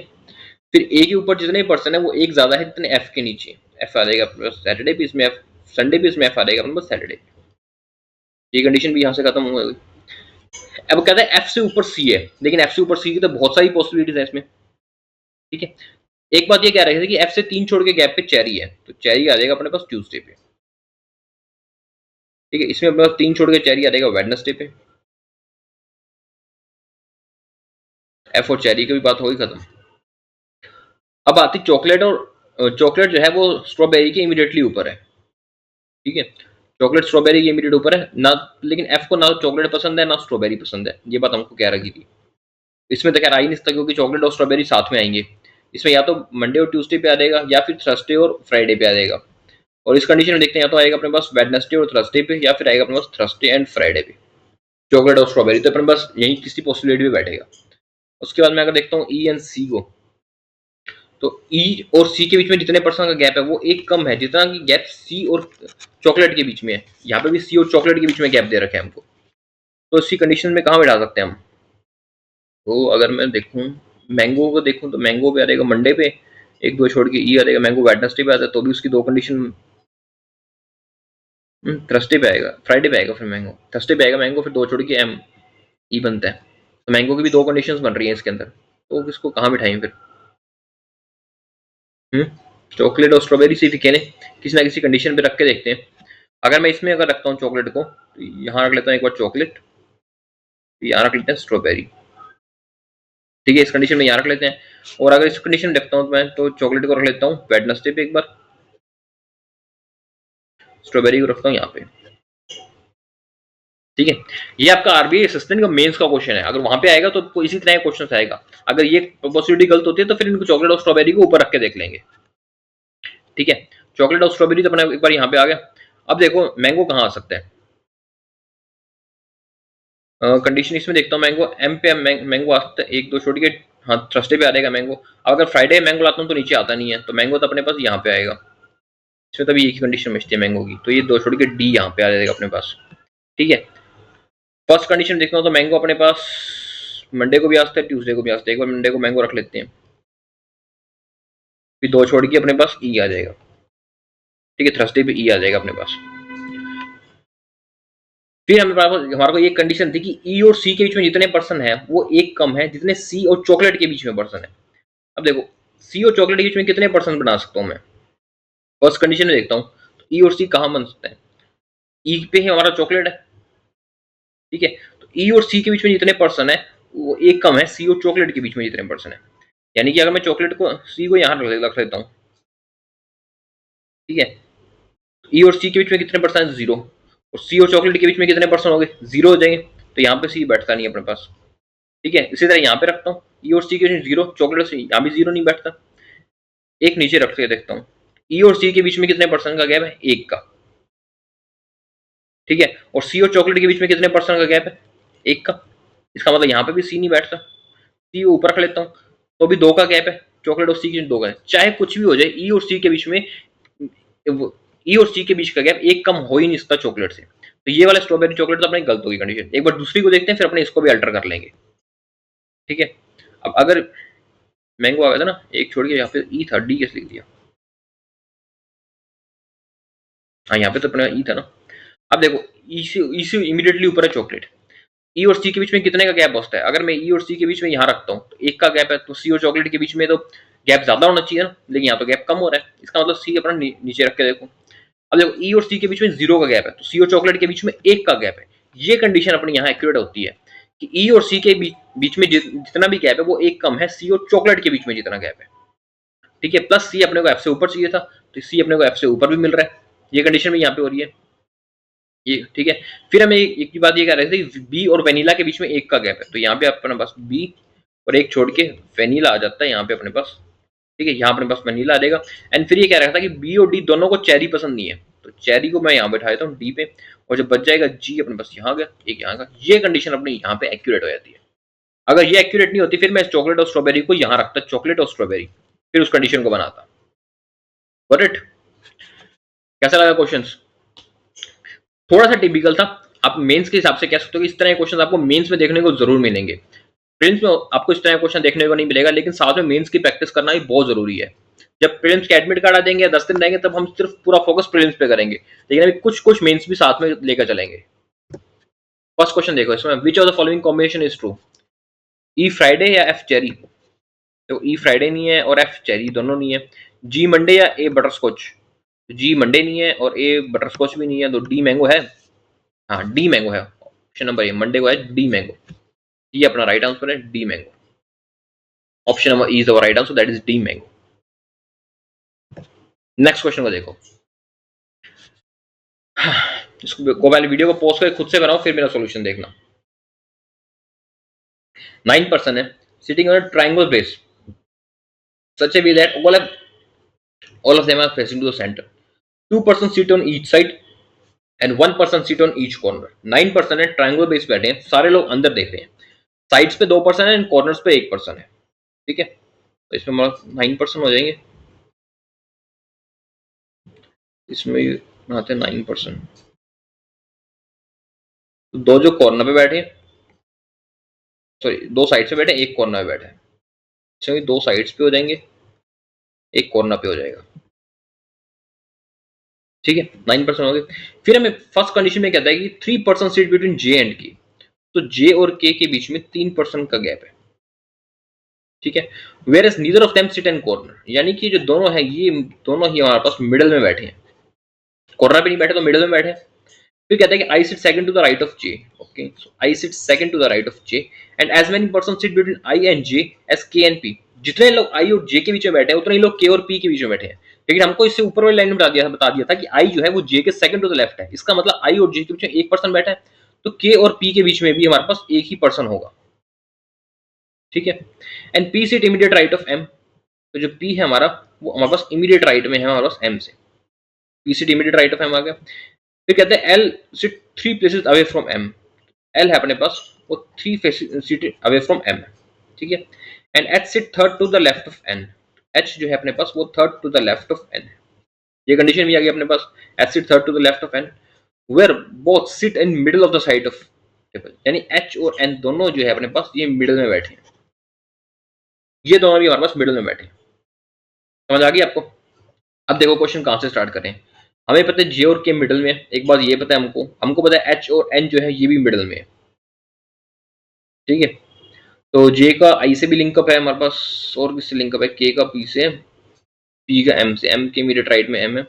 फिर ए के ऊपर जितने पर्सन है वो एक ज्यादा है जितने एफ के नीचे, एफ आ जाएगा अपने पास सैटरडे पे, इसमें एफ संडे पे, इसमें एफ आ जाएगा अपने पास सैटरडे पे। ये कंडीशन भी यहाँ से खत्म हो गई। अब कहता है एफ से ऊपर सी है, लेकिन एफ से ऊपर सी की तो बहुत सारी पॉसिबिलिटीज है इसमें, ठीक है। एक बात ये कह रहे थे कि एफ से 3 छोड़ के गैप पे चेरी है, तो चेरी आ जाएगा अपने पास ट्यूसडे पे, ठीक है। इसमें अपने पास 3 छोड़ के चेरी आ जाएगा वेडनेसडे पे। एफ और चेरी की भी बात होगी खत्म। अब आती चॉकलेट, और चॉकलेट जो है वो स्ट्रॉबेरी के इमीडिएटली ऊपर है, ठीक है। चॉकलेट स्ट्रॉबेरी के इमीडिएट ऊपर है ना, लेकिन एफ को ना चॉकलेट पसंद है ना स्ट्रॉबेरी पसंद है, ये बात हमको क्या रखी थी। इसमें तो खैर आ ही नहीं सकता क्योंकि चॉकलेट और स्ट्रॉबेरी साथ में आएंगे। इसमें या तो मंडे और ट्यूसडे पे आ जाएगा या फिर थर्सडे और फ्राइडे पे आ जाएगा। और इस कंडीशन में देखते हैं या तो आएगा अपने पास वेडनेसडे और थर्सडे पे या फिर आएगा अपने पास थर्सडे एंड फ्राइडे पे चॉकलेट और स्ट्रॉबेरी। तो अपने पास यही किसी पॉसिबिलिटी में बैठेगा। उसके बाद मैं अगर देखता हूँ ई एंड सी को, तो ई और सी के बीच में जितने परसेंट का गैप है वो एक कम है जितना कि गैप सी और चॉकलेट के बीच में है। यहाँ पे भी सी और चॉकलेट के बीच में गैप दे रखे हैं हमको। तो इसी कंडीशन में कहाँ बैठा सकते हैं हम? तो अगर मैं देखूँ मैंगो को देखूँ तो मैंगो पे आ जाएगा मंडे पे, एक दो छोड़ के ई आ जाएगा। मैंगो वेडनेसडे पे आता है तो भी उसकी दो कंडीशन, थर्सडे पे आएगा, फ्राइडे पे आएगा, फिर मैंगो थर्सडे पे आएगा मैंगो, फिर दो छोड़ के एम ई बनता है। तो मैंगो की भी दो कंडीशंस बन रही हैं इसके अंदर, तो किसको कहाँ बिठाएं फिर? चॉकलेट और स्ट्रॉबेरी से ही खेलें, किसी ना किसी कंडीशन पे रख के देखते हैं। अगर मैं इसमें अगर रखता हूँ चॉकलेट को तो यहाँ रख लेता हूँ एक बार चॉकलेट, यहाँ रख लेते हैं स्ट्रॉबेरी। ठीक है, इस कंडीशन में यहाँ रख लेते हैं। और अगर इस कंडीशन में रखता हूँ मैं तो चॉकलेट को रख लेता हूँ वेडनेसडे पे एक बार, स्ट्रॉबेरी को रखता हूँ यहाँ पे। ठीक है, ये आपका आरबीआई असिस्टेंट का मेंस का क्वेश्चन है। अगर वहां पे आएगा तो इसी तरह का क्वेश्चन आएगा। अगर ये पॉसिबिलिटी गलत होती है तो फिर इनको चॉकलेट और स्ट्रॉबेरी को ऊपर रख के देख लेंगे। ठीक है, चॉकलेट और स्ट्रॉबेरी तो अपना एक बार यहाँ पे आ गया। अब देखो मैंगो कहाँ आ सकता है। कंडीशन इसमें देखता हूँ मैंगो एम पे मैंगो आ सकता है, एक दो छोड़ के। हाँ, थर्सडे पे आ जाएगा मैंगो। अगर फ्राइडे मैंगो लाता हूँ तो नीचे आता नहीं है, तो मैंगो तो अपने पास यहाँ पे आएगा। इसमें तभी एक ही कंडीशन बचती है मैंगो की, तो ये दो छोड़ के डी यहाँ पे आ जाएगा अपने पास। ठीक है, फर्स्ट कंडीशन देखता हूँ तो मैंगो अपने पास मंडे को भी आ सकता है, ट्यूसडे को भी आ सकता है। एक बार मंडे को मैंगो रख लेते हैं, फिर दो छोड़ के अपने पास ई आ जाएगा। ठीक है, थर्सडे पे ई आ जाएगा अपने पास। फिर हमारे को ये कंडीशन थी कि ई और सी के बीच में जितने पर्सन है वो एक कम है जितने सी और चॉकलेट के बीच में पर्सन है। अब देखो सी और चॉकलेट के बीच में कितने पर्सन बना सकता हूँ मैं? फर्स्ट कंडीशन में देखता हूँ तो ई और सी कहाँ बन सकते हैं? ई पे ही हमारा चॉकलेट है। ठीक है, तो ई और सी के बीच में जितने पर्सन है वो एक कम है सी और चॉकलेट के बीच में जितने पर्सन है। यानी कि अगर मैं चॉकलेट को सी को यहाँ रख लेता हूँ, ठीक है, ई और सी के बीच में कितने पर्सन है? जीरो। और सी और चॉकलेट के बीच में कितने पर्सन हो गए? जीरो हो जाएंगे। तो यहाँ पे सी बैठता नहीं अपने पास। ठीक है, इसी तरह यहाँ पे रखता हूँ ई और सी के बीच में जीरो, चॉकलेट से यहाँ भी जीरो नहीं बैठता। एक नीचे रख के देखता हूँ ई और सी के बीच में कितने पर्सन का गैप है? एक का। ठीक है, और सी और चॉकलेट के बीच में कितने पर्सन का गैप है? एक का। इसका मतलब यहाँ पे भी सी नहीं बैठता। सी ऊपर रख लेता हूँ तो भी दो का गैप है, चॉकलेट और सी के बीच दो का है। चाहे कुछ भी हो जाए ई और सी के बीच में, ई और सी के बीच का गैप एक कम हो ही नहीं सकता चॉकलेट से। तो ये वाला स्ट्रॉबेरी चॉकलेट तो अपनी गलत होगी कंडीशन। एक बार दूसरी को देखते हैं फिर अपने इसको भी अल्टर कर लेंगे। ठीक है, अब अगर मैंगो आ गया था ना, एक छोड़ के यहाँ पे ई था, डी कैसे लिख दिया? हाँ, यहाँ पे तो अपना ई था ना। अब देखो ई से इमीडिएटली ऊपर है चॉकलेट। ई और सी के बीच में कितने का गैप बचता है? अगर मैं ई और सी के बीच में यहाँ रखता हूँ तो एक का गैप है, तो सी और चॉकलेट के बीच में तो गैप ज्यादा होना चाहिए ना, लेकिन यहाँ तो गैप कम हो रहा है। इसका मतलब सी अपना नीचे रख के देखो। अब देखो ई और सी के बीच में जीरो का गैप है, तो सी और चॉकलेट के बीच में एक का गैप है। ये कंडीशन अपनी यहाँ एक्यूरेट होती है कि ई और सी के बीच में जितना भी गैप है वो एक कम है सी और चॉकलेट के बीच में जितना गैप है। ठीक है, प्लस सी अपने को एफ से ऊपर चाहिए था, तो सी अपने को एफ से ऊपर भी मिल रहा है। ये कंडीशन भी यहाँ पे हो रही है ये। ठीक है, फिर हमें एक की बात ये कह रहे थे कि बी और वेनिला के बीच में एक का गैप है, तो यहाँ पे अपने पास बी और एक छोड़ के वेनिला आ जाता है यहाँ पे अपने पास। ठीक है, यहाँ अपने पास वेनिला आ जाएगा। एंड फिर ये कह रहा था कि बी और डी दोनों को चेरी पसंद नहीं है, तो चेरी को मैं यहाँ बैठा देता हूँ डी पे, और जब बच जाएगा जी अपने पास यहाँ गया, एक यहाँ का। ये कंडीशन अपनी यहाँ पे एक्यूरेट हो जाती है। अगर ये एक्यूरेट नहीं होती फिर मैं चॉकलेट और स्ट्रॉबेरी को यहाँ रखता, चॉकलेट और स्ट्रॉबेरी, फिर उस कंडीशन को बनाता। Got it? कैसा लगा क्वेश्चन? थोड़ा सा टिपिकल था। आप मेंस के हिसाब से कह सकते हो कि इस तरह के क्वेश्चन आपको मेंस में देखने को जरूर मिलेंगे। प्रीलिम्स में आपको इस तरह का क्वेश्चन देखने को नहीं मिलेगा, लेकिन साथ में मेंस की प्रैक्टिस करना भी बहुत जरूरी है। जब प्रीलिम्स के एडमिट कार्ड आ देंगे 10 दिन रहेंगे तब हम सिर्फ पूरा फोकस प्रीलिम्स पे करेंगे, लेकिन अभी कुछ कुछ मेंस भी साथ में लेकर चलेंगे। फर्स्ट क्वेश्चन देखो इसमें, विच of the following combination is true? E Friday या एफ चेरी? तो ई फ्राइडे नहीं है और एफ चेरी दोनों नहीं है। जी मंडे या ए बटर स्कॉच? जी मंडे नहीं है और ए बटर स्कॉच भी नहीं है, तो डी मैंगो है। हाँ, डी मैंगो है। ऑप्शन नंबर ए मंडे को है डी मैंगो। ये अपना राइट आंसर है, D mango. Option number E is the right answer, that is D mango. Next question को देखो। इसको पहले वीडियो को पॉज करके खुद से बनाओ फिर मेरा सॉल्यूशन देखना। 9 person है sitting on a triangle base such a way that all of them are facing to the center. 2 person sit on each side and 1 person sit on each corner. 9 person है triangle base बैठे हैं, सारे लोग अंदर देख रहे हैं, sides पे 2 पर्सन है एंड कॉर्नर्स पे 1 पर्सन है। ठीक है, तो इसमें हमारा 9 पर्सन हो जाएंगे, इसमें बनाते हैं 9 पर्सन। तो दो जो कॉर्नर पे बैठे हैं, सॉरी दो साइड से बैठे, एक कॉर्नर पे बैठे हैं, चलिए दो साइड्स पे हो जाएंगे, एक कॉर्नर पे हो जाएगा। ठीक है, 9 पर्सन हो गए। फिर हमें फर्स्ट कंडीशन में कहता है कि 3 person seat between J and के, तो जे और के बीच में 3 पर्सन का गैप है। ठीक है, whereas neither of them sit in corner, यानी कि जो दोनों है ये दोनों ही हमारे पास मिडिल में बैठे हैं, कॉर्नर पे नहीं बैठे तो मिडिल में बैठे हैं। फिर कहता है कि I sit second to the right of J, okay, so I sit second to the right of J and as many person sit between I and J as K and P, जितने लोग आई और जे के बीच में बैठे हैं उतने ही लोग के और पी के बीच में बैठे हैं। लेकिन हमको इससे ऊपर वाली लाइन में बता दिया था कि आई जो है वो जे के सेकंड टू द लेफ्ट है, इसका मतलब आई और जे के बीच में एक पर्सन बैठा है, तो के और पी के बीच में भी हमारे पास एक ही पर्सन होगा। ठीक है, and P sit immediate right of M, तो जो पी है हमारा वो हमारे पास इमीडिएट राइट में है हमारे पास एम से, P sit immediate right of M आ गया। फिर कहते हैं L sit 3 places away from M, L है अपने पास वो 3 सीट अवे फ्रॉम एम। ठीक है, and H sit third to the left of N, H जो है अपने पास वो third to the left of N, ये कंडीशन भी आ गई अपने पास, H sit third to the left of N where both sit in middle of the side of table, यानी एच और एन दोनों जो है अपने पास ये मिडिल में बैठे हैं, ये दोनों भी हमारे पास मिडिल में बैठे हैं। समझ आ गई आपको? अब देखो क्वेश्चन कहां से स्टार्ट करें। हमें पता है जे और के मिडिल में, एक बात ये पता है हमको पता है एच और एन जो है ये भी मिडिल में है। ठीक है, तो जे का आई से भी लिंकअप है हमारे पास, और किससे लिंकअप है, के का पी से, पी का एम से, एम के इमीडिएट राइट में एम है।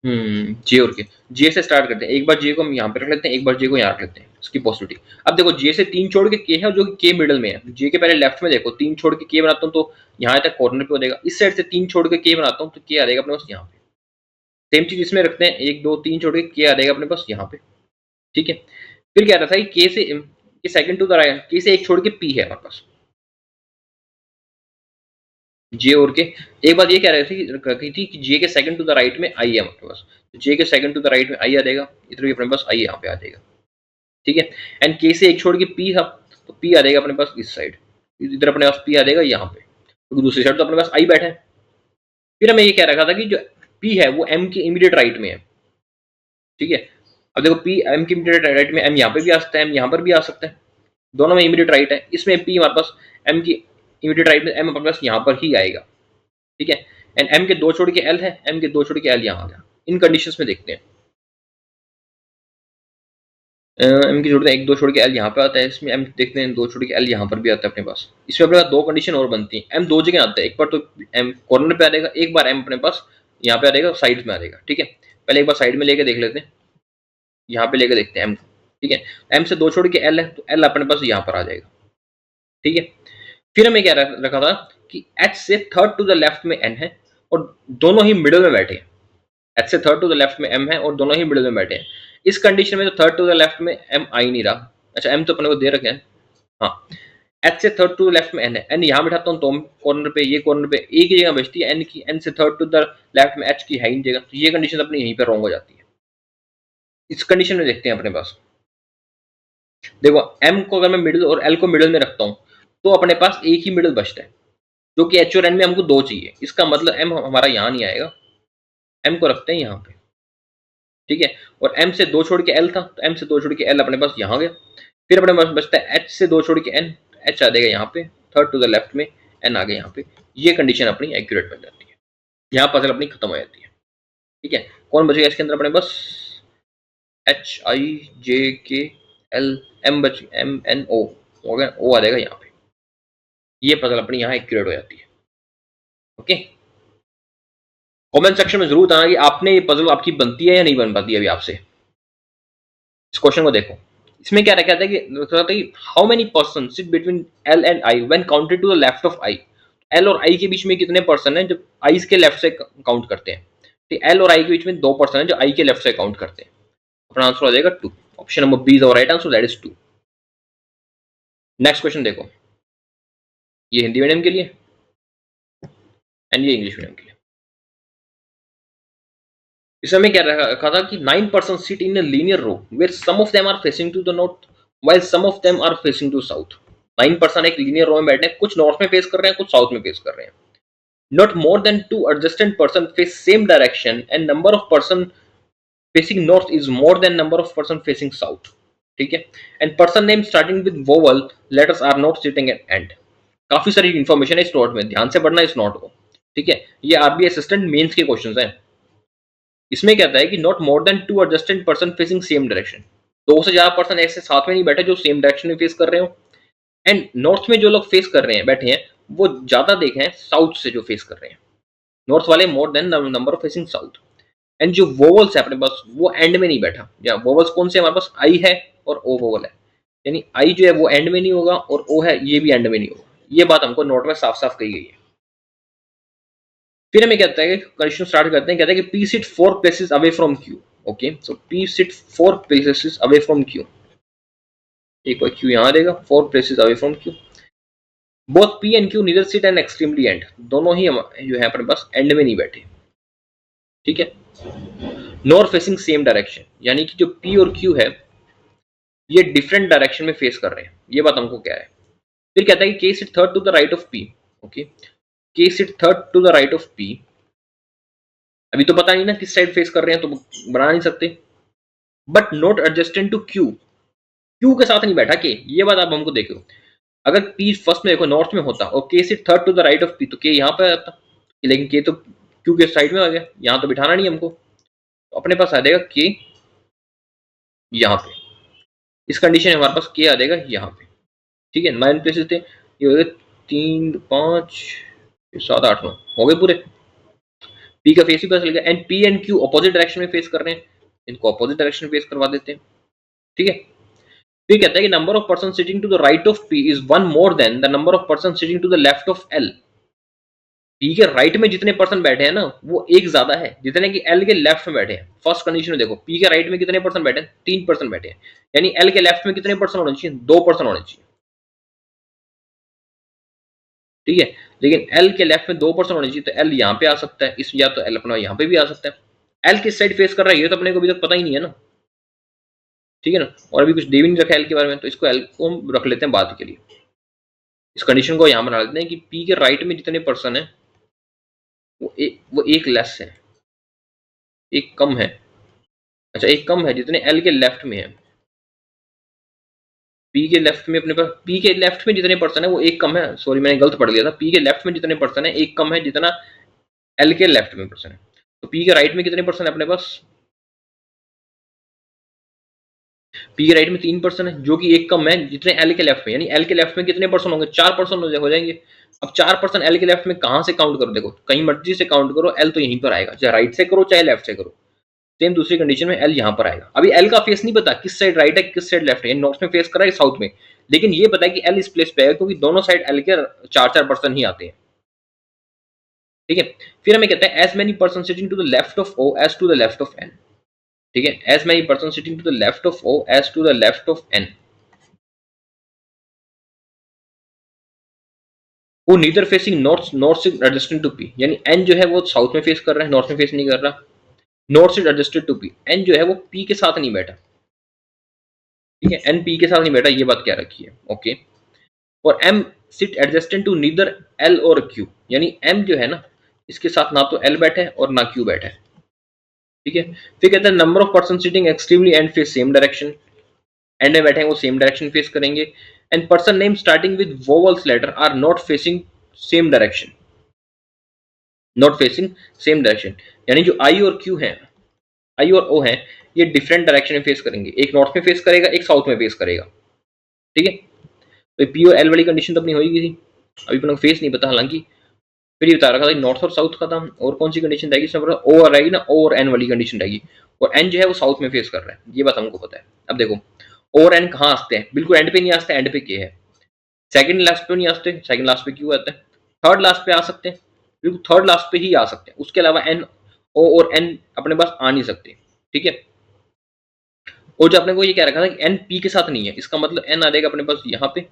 जे और के, जे से स्टार्ट करते हैं, एक बार जे को हम यहाँ पे रख लेते हैं, एक बार जे को यहाँ रख लेते हैं, इसकी पॉसिबिलिटी। अब देखो जे से 3 छोड़ के के है जो कि के मिडिल में है, जे के पहले लेफ्ट में देखो 3 छोड़ के के बनाता हूँ तो यहाँ तक कॉर्नर पे हो जाएगा, इस साइड से 3 छोड़ के के बनाता हूँ तो के आ जाएगा अपने पास यहाँ पे। सेम चीज इसमें रखते हैं, 1 2 3 छोड़ के आ जाएगा अपने पास यहाँ पे। ठीक है, फिर क्या रहता है के से सेकंड टू द राइट, के से एक छोड़ के पी है हमारे पास, जे और के। एक बात ये कह रही थी कि जे के सेकंड टू द राइट में आई है हमारे पास, तो जे के सेकंड टू द राइट में आई आ जाएगा, इधर भी अपने पास आई यहाँ पे आ जाएगा। ठीक है, एंड के से एक छोड़ के पी था तो पी आ जाएगा अपने पास इस साइड, इधर अपने पास पी आ जाएगा यहाँ पे, क्योंकि दूसरी साइड तो अपने पास आई बैठा है। फिर हमें ये कह रखा था कि जो पी है वो एम के इमीडिएट राइट में है। ठीक है, अब देखो पी एम के इमीडिएट राइट में, एम यहाँ पे भी आ सकता है, एम यहाँ पर भी आ सकता है, दोनों में इमीडिएट राइट है, इसमें पी हमारे पास एम की इमीडिएट राइट में, एम अपने पास यहाँ पर ही आएगा। ठीक है, एंड एम के 2 छोड़ के एल है, एम के 2 छोड़ के एल यहाँ आ गया। इन कंडीशंस में देखते हैं, एम की छोड़ के 1 2 छोड़ के एल यहाँ पे आता है, इसमें एम देखते हैं 2 छोड़ के एल यहाँ पर भी आता है अपने पास। इसमें अपने पास 2 कंडीशन और बनती है, एम 2 जगह आता है, एक बार तो एम कॉर्नर पे आ जाएगा, एक बार एम अपने पास यहाँ पे आ जाएगा, साइड में आ जाएगा। ठीक है, पहले एक बार साइड में लेके देख लेते हैं, यहाँ पे लेके देखते हैं एम को। ठीक है, एम से 2 छोड़ के एल है तो एल अपने पास यहाँ पर आ जाएगा। ठीक है, फिर हमें क्या रखा था कि एच से थर्ड टू द लेफ्ट में एन है और दोनों ही मिडिल में बैठे हैं, एच से थर्ड टू द लेफ्ट में एम है और दोनों ही मिडिल में बैठे हैं। इस कंडीशन में तो थर्ड टू द लेफ्ट में एम आ ही नहीं रहा, अच्छा एम तो अपने को दे रखे हैं, हाँ, एच से थर्ड टू द लेफ्ट में एन है, एन यहाँ बिठाता हूँ तो कॉर्नर पे, ये कॉर्नर पे एक ही जगह बचती है एन की, एन से थर्ड टू द लेफ्ट में एच की है ही जगह, तो ये कंडीशन अपनी यहीं पर रॉन्ग हो जाती है। इस कंडीशन में देखते हैं अपने पास, देखो एम को अगर मैं मिडिल और एल को मिडिल में रखता हूँ तो अपने पास एक ही मिडिल बचता है, जो कि एच और एन में हमको 2 चाहिए, इसका मतलब एम हमारा यहाँ नहीं आएगा, एम को रखते हैं यहाँ पे। ठीक है, और एम से 2 छोड़ के एल था तो एम से 2 छोड़ के एल अपने पास यहाँ गया, फिर अपने पास बचता है एच से 2 छोड़ के एन, एच आ जाएगा यहाँ पे, थर्ड टू द लेफ्ट में एन आ गया यहाँ पे, ये कंडीशन अपनी एक्यूरेट बन जाती है, यहाँ पजल अपनी खत्म हो जाती है। ठीक है, कौन बचेगा इसके अंदर अपने पास, H I J K L, M बच एम एन ओ हो गया, ओ आ जाएगा यहाँ पे, ये पजल अपनी यहाँ एक्यूरेट हो जाती है। ओके, कमेंट सेक्शन में जरूर बताना कि आपने ये पजल आपकी बनती है या नहीं बन पाती है अभी आपसे। इस क्वेश्चन को देखो, इसमें क्या रखा था कि how many person sit between L and I when counted to the left of I, L और आई के बीच में कितने पर्सन हैं जो आई के लेफ्ट से काउंट करते हैं। ठीक, एल और आई के बीच में 2 पर्सन हैं जो आई के लेफ्ट से काउंट करते हैं, अपना आंसर हो जाएगा 2, option number B is our right answer, that is 2। Next question देखो, ये हिंदी मीडियम के लिए एंड ये इंग्लिश मीडियम के लिए। इसमें हमें क्या रखा था कि 9 person sit in a linear row where some of them are facing to the north while some of them are facing to south. 9 person एक लीनियर रो में बैठे हैं, कुछ नॉर्थ में फेस कर रहे हैं, कुछ साउथ में फेस कर रहे हैं। Not more than two adjacent person face same direction and number of person facing north is more than number of person facing south। ठीक है, and person name starting with vowel letters are not sitting at end। काफी सारी information है इस note में, ध्यान से पढ़ना इस नोट को। ठीक है, ये आरबीआई असिस्टेंट मेंस के क्वेश्चंस हैं। इसमें कहता है कि not more than two adjacent person facing same direction, दो से ज्यादा पर्सन ऐसे साथ में नहीं बैठे जो सेम डायरेक्शन में फेस कर रहे हो। एंड नॉर्थ में जो लोग फेस कर रहे हैं बैठे हैं वो ज्यादा देखे हैं साउथ से जो फेस कर रहे हैं, नॉर्थ वाले more than number of facing south. And जो वोवल्स है अपने पास वो एंड में नहीं बैठा, या वोवल्स कौन से हमारे पास आई है और ओ वोवल है, यानी आई जो है वो एंड में नहीं होगा और ओ है ये भी एंड में नहीं होगा। ये बात हमको नोट में साफ साफ कही गई है। फिर हमें कहता है कि क्वेश्चन स्टार्ट करते हैं, कहता है कि P sit 4 places away from Q. Okay, so P sit 4 places away from Q, एक बार क्यू यहां देगा 4 places away from Q. Both P and Q neither sit and extremely end, दोनों ही जो है अपने पास एंड में नहीं बैठे। ठीक है, नॉर फेसिंग सेम डायरेक्शन, यानी कि जो पी और क्यू है ये डिफरेंट डायरेक्शन में फेस कर रहे हैं, ये बात हमको क्या है। फिर कहता है कि K sit third to the right of P. Okay, K sit third to the right of P, अभी तो पता नहीं ना किस साइड फेस कर रहे हैं तो बना नहीं सकते, but not adjacent to Q, Q के साथ नहीं बैठा के, ये बात आप हमको देखो। अगर पी फर्स्ट में देखो नॉर्थ में होता और K sit third to the right of P तो के यहाँ पे आता, लेकिन के तो क्यू के साइड में आ गया, यहाँ तो बिठाना नहीं हमको, तो अपने पास आ जाएगा के यहाँ पे। इस कंडीशन में हमारे पास के आ जाएगा यहाँ पे। ठीक है, 9 प्लेसेस थे, ये हो गए 3 5 7 8 9 हो गए पूरे। पी का फेस ही पता चल गया, and P and Q opposite direction में फेस कर रहे हैं, इनको अपोजिट डायरेक्शन में फेस करवा देते हैं। ठीक है, फिर कहता है कि number of person sitting to the right of P is one more than the number of person sitting to the left of L. P के राइट में जितने पर्सन बैठे हैं ना वो एक ज्यादा है जितने कि एल के लेफ्ट में बैठे हैं। फर्स्ट कंडीशन में देखो, पी के राइट में कितने पर्सन बैठे हैं, 3 पर्सन बैठे हैं, यानी एल के लेफ्ट में कितने पर्सन होने चाहिए, 2 पर्सन होने चाहिए। ठीक है, लेकिन एल के लेफ्ट में 2 पर्सन होने चाहिए, तो एल यहाँ पे आ सकता है इस, या तो एल अपना यहाँ पे भी आ सकता है। एल किस साइड फेस कर रहा है ये तो अपने को अभी तक पता ही नहीं है ना। ठीक है ना, और अभी कुछ दे भी नहीं रखा एल के बारे में, तो इसको एल को हम रख लेते हैं बात के लिए। इस कंडीशन को यहाँ बना लेते हैं कि पी के राइट में जितने पर्सन है वो एक लेस है, एक कम है। अच्छा, एक कम है जितने एल के लेफ्ट में है। पी के लेफ्ट में अपने पास, पी के लेफ्ट में जितने पर्सन है वो एक कम है, सॉरी मैंने गलत पढ़ लिया था, पी के लेफ्ट में जितने पर्सन है एक कम है जितना एल के लेफ्ट में पर्सन है। तो पी के राइट में कितने पर्सन है अपने पास, पी के राइट में 3 पर्सन है जो कि एक कम है जितने एल के लेफ्ट में, यानी एल के लेफ्ट में कितने पर्सन होंगे, 4 पर्सन हो जाएंगे। अब 4 पर्सन एल के लेफ्ट में कहां से काउंट करो, देखो कहीं मर्जी से काउंट करो, एल तो यहीं पर आएगा, चाहे राइट से करो चाहे लेफ्ट से करो। सेम दूसरी कंडीशन में एल यहां पर आएगा। अभी एल का फेस नहीं पता किस साइड राइट है किस साइड लेफ्ट है, नॉर्थ में फेस कर रहा है साउथ में, लेकिन ये पता है कि एल इस प्लेस पे है क्योंकि दोनों साइड एल के 4 पर्सन ही आते हैं। ठीक है, फिर हमें कहता है as many person sitting to the left of O as to the left of N. ठीक है, as many person sitting to the left of O as to the left of N वो नीदर फेसिंग नॉर्थ नॉर्थ से adjacent to P, यानी N जो है वो south में face कर रहा है, नॉर्थ में फेस नहीं कर रहा। नॉर्थ से एडजस्टेड टू पी, एन जो है वो पी के साथ नहीं बैठा। ठीक है, एन पी के साथ नहीं बैठा, ये बात क्या रखी है। ओके, और M sit adjacent to neither L और क्यू, यानी एम जो है ना इसके साथ ना तो एल बैठा है और ना क्यू बैठा है। ठीक है, फिर कहता है number of person sitting extremely end face same direction, end में बैठे हैं वो सेम डायरेक्शन फेस करेंगे। And person name starting with vowels letter are not facing same direction, not facing same direction, यानी जो आई और क्यू है, आई और ओ है, ये डिफरेंट डायरेक्शन में फेस करेंगे, एक नॉर्थ में फेस करेगा एक साउथ में फेस करेगा। ठीक है, तो पी और एल वाली कंडीशन तो अपनी होगी थी, अभी अपना फेस नहीं पता हालांकि। फिर ये बता रखा था नॉर्थ और साउथ का था, और कौन सी कंडीशन रहेगी इसमें, ओ और रहेगी ना, ओ और एन वाली कंडीशन रहेगी, और एन जो है वो साउथ में फेस कर रहा है, ये बात हमको पता है। अब देखो ओ और एन कहाँ आते हैं, बिल्कुल एंड पे नहीं आते, एंड पे के है, सेकंड लास्ट पे नहीं आते, सेकंड लास्ट पे क्यों आते हैं, थर्ड लास्ट पे आ सकते हैं, बिल्कुल थर्ड लास्ट पे ही आ सकते हैं, उसके अलावा एन ओ और एन अपने पास आ नहीं सकते। ठीक है, और जो अपने को ये कह रखा था कि एन पी के साथ नहीं है, इसका मतलब एन आ जाएगा अपने पास यहाँ पे,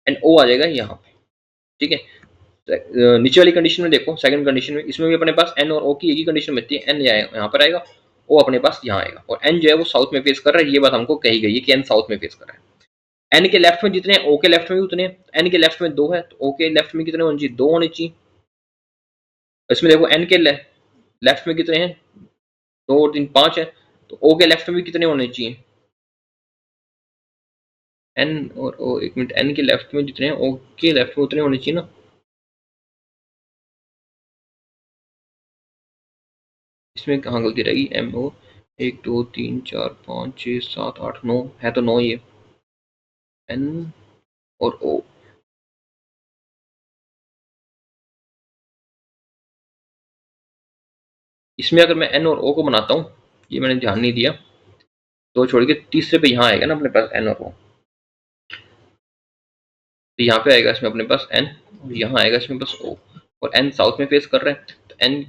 एंड ओ आ जाएगा यहाँ पे, ठीक है। नीचे वाली कंडीशन में देखो, सेकंड कंडीशन में, इसमें भी अपने पास एन और ओ की एक ही कंडीशन बचती है, एन यहाँ पर आएगा, ओ अपने पास यहाँ आएगा, और एन जो है वो साउथ में फेस कर रहा है, ये बात हमको कही गई है कि एन साउथ में फेस कर रहा है। एन के लेफ्ट में जितने ओ के लेफ्ट में भी उतने, एन के लेफ्ट में 2 है तो ओ के लेफ्ट में कितने होने चाहिए, 2 होने चाहिए। इसमें देखो एन के लेफ्ट में कितने हैं, 2 और 3 5 है, तो ओ के लेफ्ट में भी कितने होने चाहिए, एन और ओ, एक मिनट, एन के लेफ्ट में जितने हैं ओ के लेफ्ट में उतने होने चाहिए ना। इसमें कहाँ गलती रहेगी, एम ओ 1 2 3 4 5 6 7 8 9 है, तो 9 ही है, एन और ओ। इसमें अगर मैं एन और ओ को बनाता हूँ, ये मैंने ध्यान नहीं दिया, तो छोड़ के तीसरे पे यहाँ आएगा ना अपने पास एन और ओ, तो यहाँ पे आएगा इसमें अपने पास एन, और यहाँ आएगा इसमें बस ओ, और एन साउथ में फेस कर रहे हैं तो एन,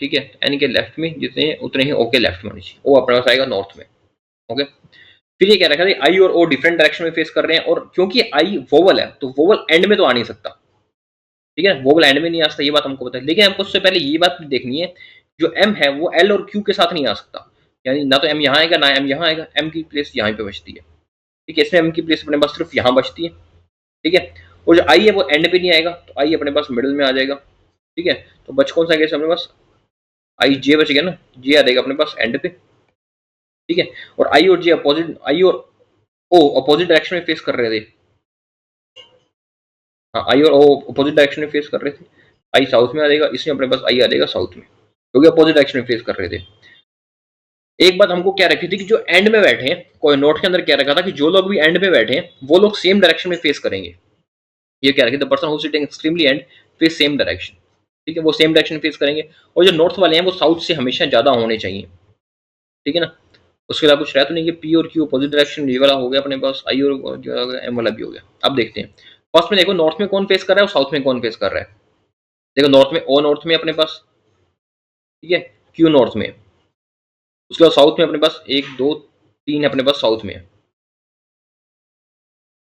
ठीक है, एन के लेफ्ट में जितने हैं उतने ही ओ के लेफ्ट में होनी चाहिए, ओ अपने पास आएगा नॉर्थ में। ओके, फिर ये कह रखा था आई और ओ डिफरेंट डायरेक्शन में फेस कर रहे हैं, और क्योंकि आई वोवल है तो वोवल एंड में तो आ नहीं सकता, ठीक है, वोवल एंड में नहीं आ सकता, ये बात हमको पता है, लेकिन हमको उससे पहले ये बात भी देखनी है, जो एम है वो एल और क्यू के साथ नहीं आ सकता, यानी ना तो एम यहाँ आएगा ना एम यहाँ आएगा, एम की प्लेस यहाँ पे बचती है, ठीक है, इसमें एम की प्लेस अपने पास सिर्फ यहाँ बचती है, ठीक है, और जो आई है वो एंड पे नहीं आएगा, तो आई अपने पास मिडिल में आ जाएगा, ठीक है, तो बच कौन सा गया अपने पास, आई जे बच गया ना, जे आ जाएगा अपने पास एंड पे, ठीक है, और आई और जे अपोजिट, आई और ओ अपोजिट डायरेक्शन में फेस कर रहे थे, हाँ आई और ओ अपोजिट डायरेक्शन में फेस कर रहे थे, आई साउथ में आ जाएगा, इसमें अपने पास आई आ जाएगा साउथ में, क्योंकि अपोजिट डायरेक्शन में फेस कर रहे थे। एक बात हमको क्या रखी थी कि जो एंड में बैठे हैं, कोई नोट के अंदर क्या रखा था कि जो लोग भी एंड में बैठे हैं वो लोग सेम डायरेक्शन में फेस करेंगे, ये क्या रखी, the person who sitting extremely end face same direction, ठीक है, वो सेम डायरेक्शन फेस करेंगे, और जो नॉर्थ वाले हैं वो साउथ से हमेशा ज्यादा होने चाहिए, ठीक है ना। उसके अलावा कुछ रहा तो नहीं कि पी और क्यू अपोजिट डायरेक्शन, ये वाला हो गया अपने पास, आई और जो एम वाला भी हो गया। अब देखते हैं, फर्स्ट में देखो नॉर्थ में कौन फेस कर रहा है और साउथ में कौन फेस कर रहा है, देखो नॉर्थ में ओ नॉर्थ में अपने पास, ठीक है, क्यू नॉर्थ में, उसके बाद साउथ में अपने पास 1 2 3 अपने पास साउथ में,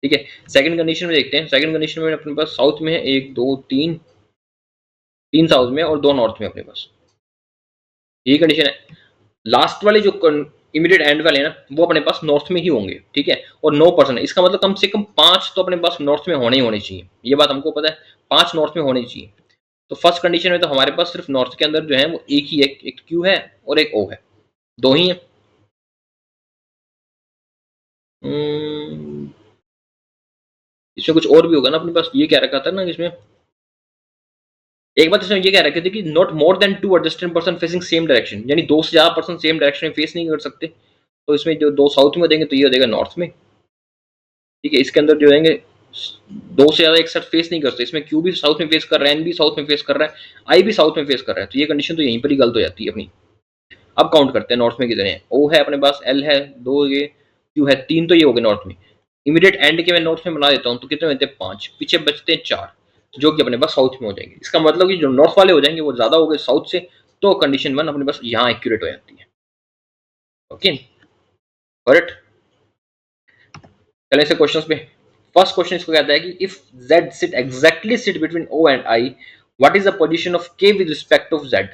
ठीक है। सेकंड कंडीशन में देखते हैं, सेकंड कंडीशन में अपने पास साउथ में है 1 2 3, 3 साउथ में और 2 नॉर्थ में अपने पास, ये कंडीशन है। लास्ट वाले जो इमीडिएट एंड वाले हैं ना वो अपने पास नॉर्थ में ही होंगे, ठीक है, और 9% है, इसका मतलब कम से कम 5 तो अपने पास नॉर्थ में होने ही होने चाहिए, ये बात हमको पता है, 5 नॉर्थ में होने चाहिए। तो फर्स्ट कंडीशन में तो हमारे पास सिर्फ नॉर्थ के अंदर जो है वो एक ही है, एक क्यू है और एक ओ है, 2 ही है। इसमें कुछ और भी होगा ना अपने पास, ये क्या रखा था ना इसमें, एक बात इसमें ये कह रखे थे कि not more than 2 adjacent person facing same direction, यानी 2 से ज्यादा पर्सन सेम डायरेक्शन में फेस नहीं कर सकते, तो इसमें जो 2 साउथ में देंगे तो ये हो जाएगा नॉर्थ में, ठीक है, इसके अंदर जो रहेंगे 2 से ज्यादा एक साथ फेस नहीं कर सकते, इसमें क्यू भी साउथ में फेस कर रहा है, एन भी साउथ में फेस कर रहा है, आई भी साउथ में फेस कर रहा है, तो ये कंडीशन तो यहीं पर ही गलत हो जाती है अपनी। अब काउंट करते हैं नॉर्थ में कितने हैं, ओ है अपने पास, एल है 2, ये क्यू है 3, तो ये हो गए नॉर्थ में। इमीडिएट एंड के मैं नॉर्थ में बना देता हूँ तो कितने होते हैं 5, पीछे बचते हैं 4, जो कि अपने पास साउथ में हो जाएंगे, इसका मतलब कि जो नॉर्थ वाले हो जाएंगे वो ज्यादा हो गए साउथ से, तो कंडीशन 1 अपने पास यहाँ एक्यूरेट हो जाती है। Okay, correct. चले से क्वेश्चंस पे, फर्स्ट क्वेश्चन इसको कहता है कि if z sit exactly sit between o and i, what is the position of k with respect of z,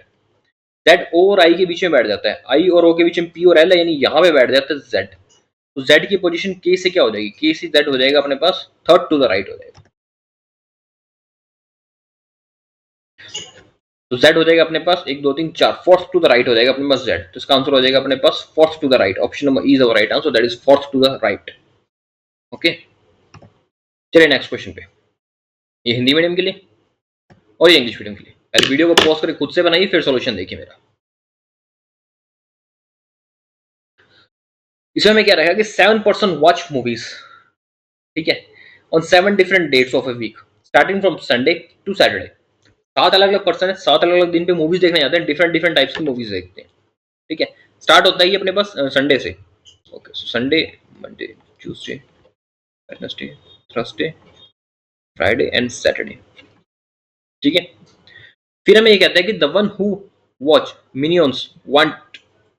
z o और i के बीच में बैठ जाता है, i और o के बीच में p और l है, यानी यहाँ पे बैठ जाता है z, तो z की पोजीशन k से क्या हो जाएगी, k से z हो जाएगा अपने पास थर्ड टू द राइट हो जाएगा, तो z हो जाएगा अपने पास 1 2 3 4 फोर्थ टू द राइट हो जाएगा अपने पास z, तो इसका आंसर हो जाएगा अपने पास fourth to the right, option number E is our right answer, that is fourth to the right. Okay, चलिए नेक्स्ट क्वेश्चन पे, ये हिंदी मीडियम के लिए और ये इंग्लिश मीडियम के लिए, पहले वीडियो को पॉज करके खुद से बनाइए फिर सॉल्यूशन देखिए मेरा। इसमें मैं क्या रखा कि 7 पर्सन वॉच मूवीज, ठीक है, on 7 different dates of a week starting from Sunday to Saturday, 7 अलग अलग पर्सन है, 7 अलग अलग दिन पे मूवीज देखने जाते हैं, डिफरेंट डिफरेंट टाइप्स की मूवीज देखते हैं, ठीक है। स्टार्ट होता है अपने पास संडे से, okay, Sunday Monday Tuesday Wednesday Thursday Friday and Saturday, ठीक है। फिर हमें ये कहता है कि the one who watch minions want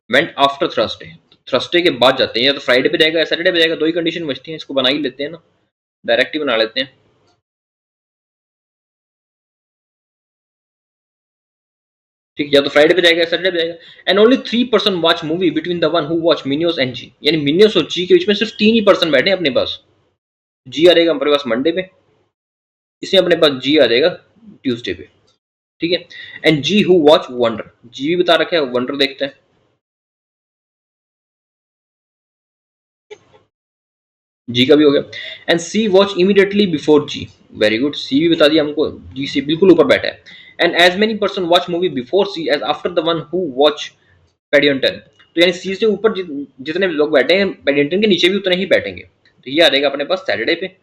went after Thursday, Thursday के बाद जाते हैं, या तो फ्राइडे पे जाएगा या सैटरडे पे जाएगा, दो ही कंडीशन बचती है, इसको बना ही लेते हैं ना। डायरेक्ट ही बना लेते हैं। ठीक है, या तो फ्राइडे पे जाएगा या सैटरडे पे जाएगा। And only 3% watch movie between the one who watch Minions and G, यानी मिनियोस और जी के बीच में सिर्फ 3% बैठे हैं अपने पास। जी आ जाएगा हमारे पास मंडे पे, इसमें अपने पास जी आ जाएगा ट्यूसडे पे। ठीक है, and G who watch Wonder, G भी बता रखा है, वंडर देखते हैं। जी का भी हो गया। And C watch immediately before G, very good, C भी बता दिया हमको, जी से बिल्कुल ऊपर बैठा है। And as many person watch movie before C as after the one who watch Paddington, तो यानी सी से ऊपर जितने लोग बैठे हैं पेडियंटन के नीचे भी उतने ही बैठेंगे। तो ये आ जाएगा अपने पास सैटरडे पे,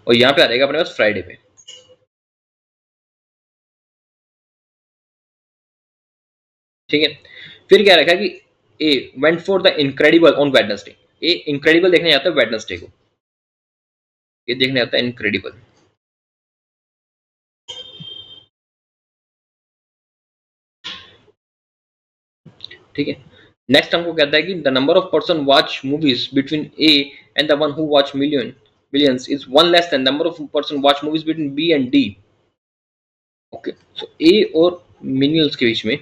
और यहाँ पे आ जाएगा अपने पास फ्राइडे पे। ठीक है, फिर क्या रखा कि A went for the Incredible on Wednesday, A Incredible देखने जाता है वेडनेसडे को, ये देखने आता है इनक्रेडिबल। ठीक है, नेक्स्ट हमको कहता है कि the number of person watch movies between A and the one who watch millions is one less then number of person watch movies between B and D. Okay, so A और millions के बीच में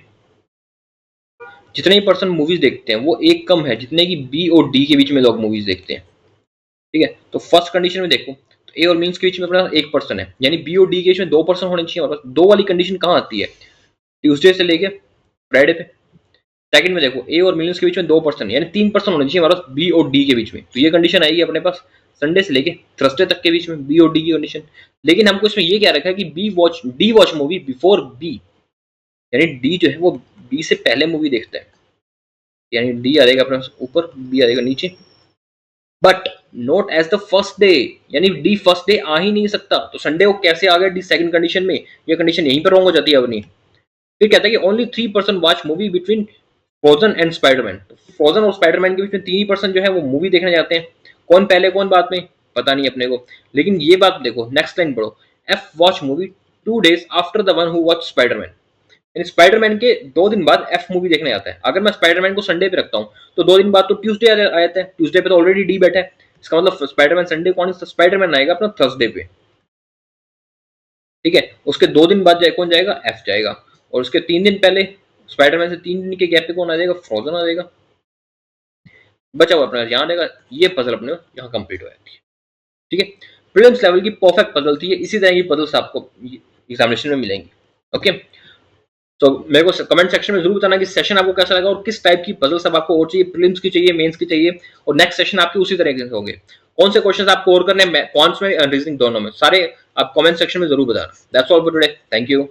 जितने ही person movies देखते हैं वो एक कम है जितने की बी और डी के बीच में लोग मूवीज देखते हैं। ठीक है, तो फर्स्ट कंडीशन में देखो तो ए और मिलियंस के बीच में अपना एक पर्सन है, यानी बी और डी के बीच में दो पर्सन होने चाहिए, और दो वाली कंडीशन कहाँ आती है, ट्यूसडे से लेके फ्राइडे पे। सेकंड में देखो ए और मिलियंस के बीच में दो पर्सन, यानी 3% होने चाहिए हमारे पास बी और डी के बीच में, तो ये कंडीशन आएगी अपने पास संडे से लेके थर्सडे तक के बीच में, बी और डी की कंडीशन। लेकिन हमको इसमें ये क्या रखा है कि D watch movie before B, यानी डी जो है वो बी से पहले मूवी देखता है, यानी डी आ जाएगा अपने पास ऊपर, बी आ जाएगा नीचे। But not as the first day, यानी डी फर्स्ट डे आ ही नहीं सकता, तो संडे को कैसे आ गया डी सेकंड कंडीशन में, ये कंडीशन यहीं पर रॉन्ग हो जाती है अपनी। फिर कहता है कि only 3% watch movie between frozen and Spiderman, frozen और स्पाइडरमैन के बीच में 3% जो है वो मूवी देखने जाते हैं। कौन पहले कौन बाद में पता नहीं अपने को, लेकिन ये बात देखो, नेक्स्ट लाइन पढ़ो, F watch movie 2 days after the one who watch Spiderman, यानी स्पाइडरमैन के 2 दिन बाद एफ मूवी देखने आता है। अगर मैं स्पाइडरमैन को संडे पे रखता हूँ तो 2 दिन बाद तो ट्यूसडे आ जाता है, ट्यूसडे पे तो ऑलरेडी डी बैठा है, इसका मतलब स्पाइडरमैन संडे को स्पाइडरमैन आएगा अपना थर्सडे पे। ठीक है, उसके 2 दिन बाद जाए कौन जाएगा, एफ जाएगा, और उसके 3 दिन पहले स्पाइडरमैन से 3 दिन के गैप पे कौन आ जाएगा, फ्रोजन आ जाएगा। बचा हुआ अपना यहाँ आएगा, ये पजल अपने यहाँ कंप्लीट हो जाती है। ठीक है, प्रीलिम्स लेवल की परफेक्ट पजल थी ये, इसी तरह की पजल्स आपको एग्जामिनेशन में मिलेंगी। ओके, तो मेरे को कमेंट सेक्शन में जरूर बताना कि सेशन आपको कैसा लगा और किस टाइप की पजल्स अब आपको और चाहिए, प्रीलिम्स की चाहिए, मेंस की चाहिए, और नेक्स्ट सेशन आपके उसी तरह के होंगे। कौन से क्वेश्चंस आपको और करने हैं, कॉन्स में रीजनिंग दोनों में, सारे आप कमेंट सेक्शन में जरूर बताना। That's all for today, thank you.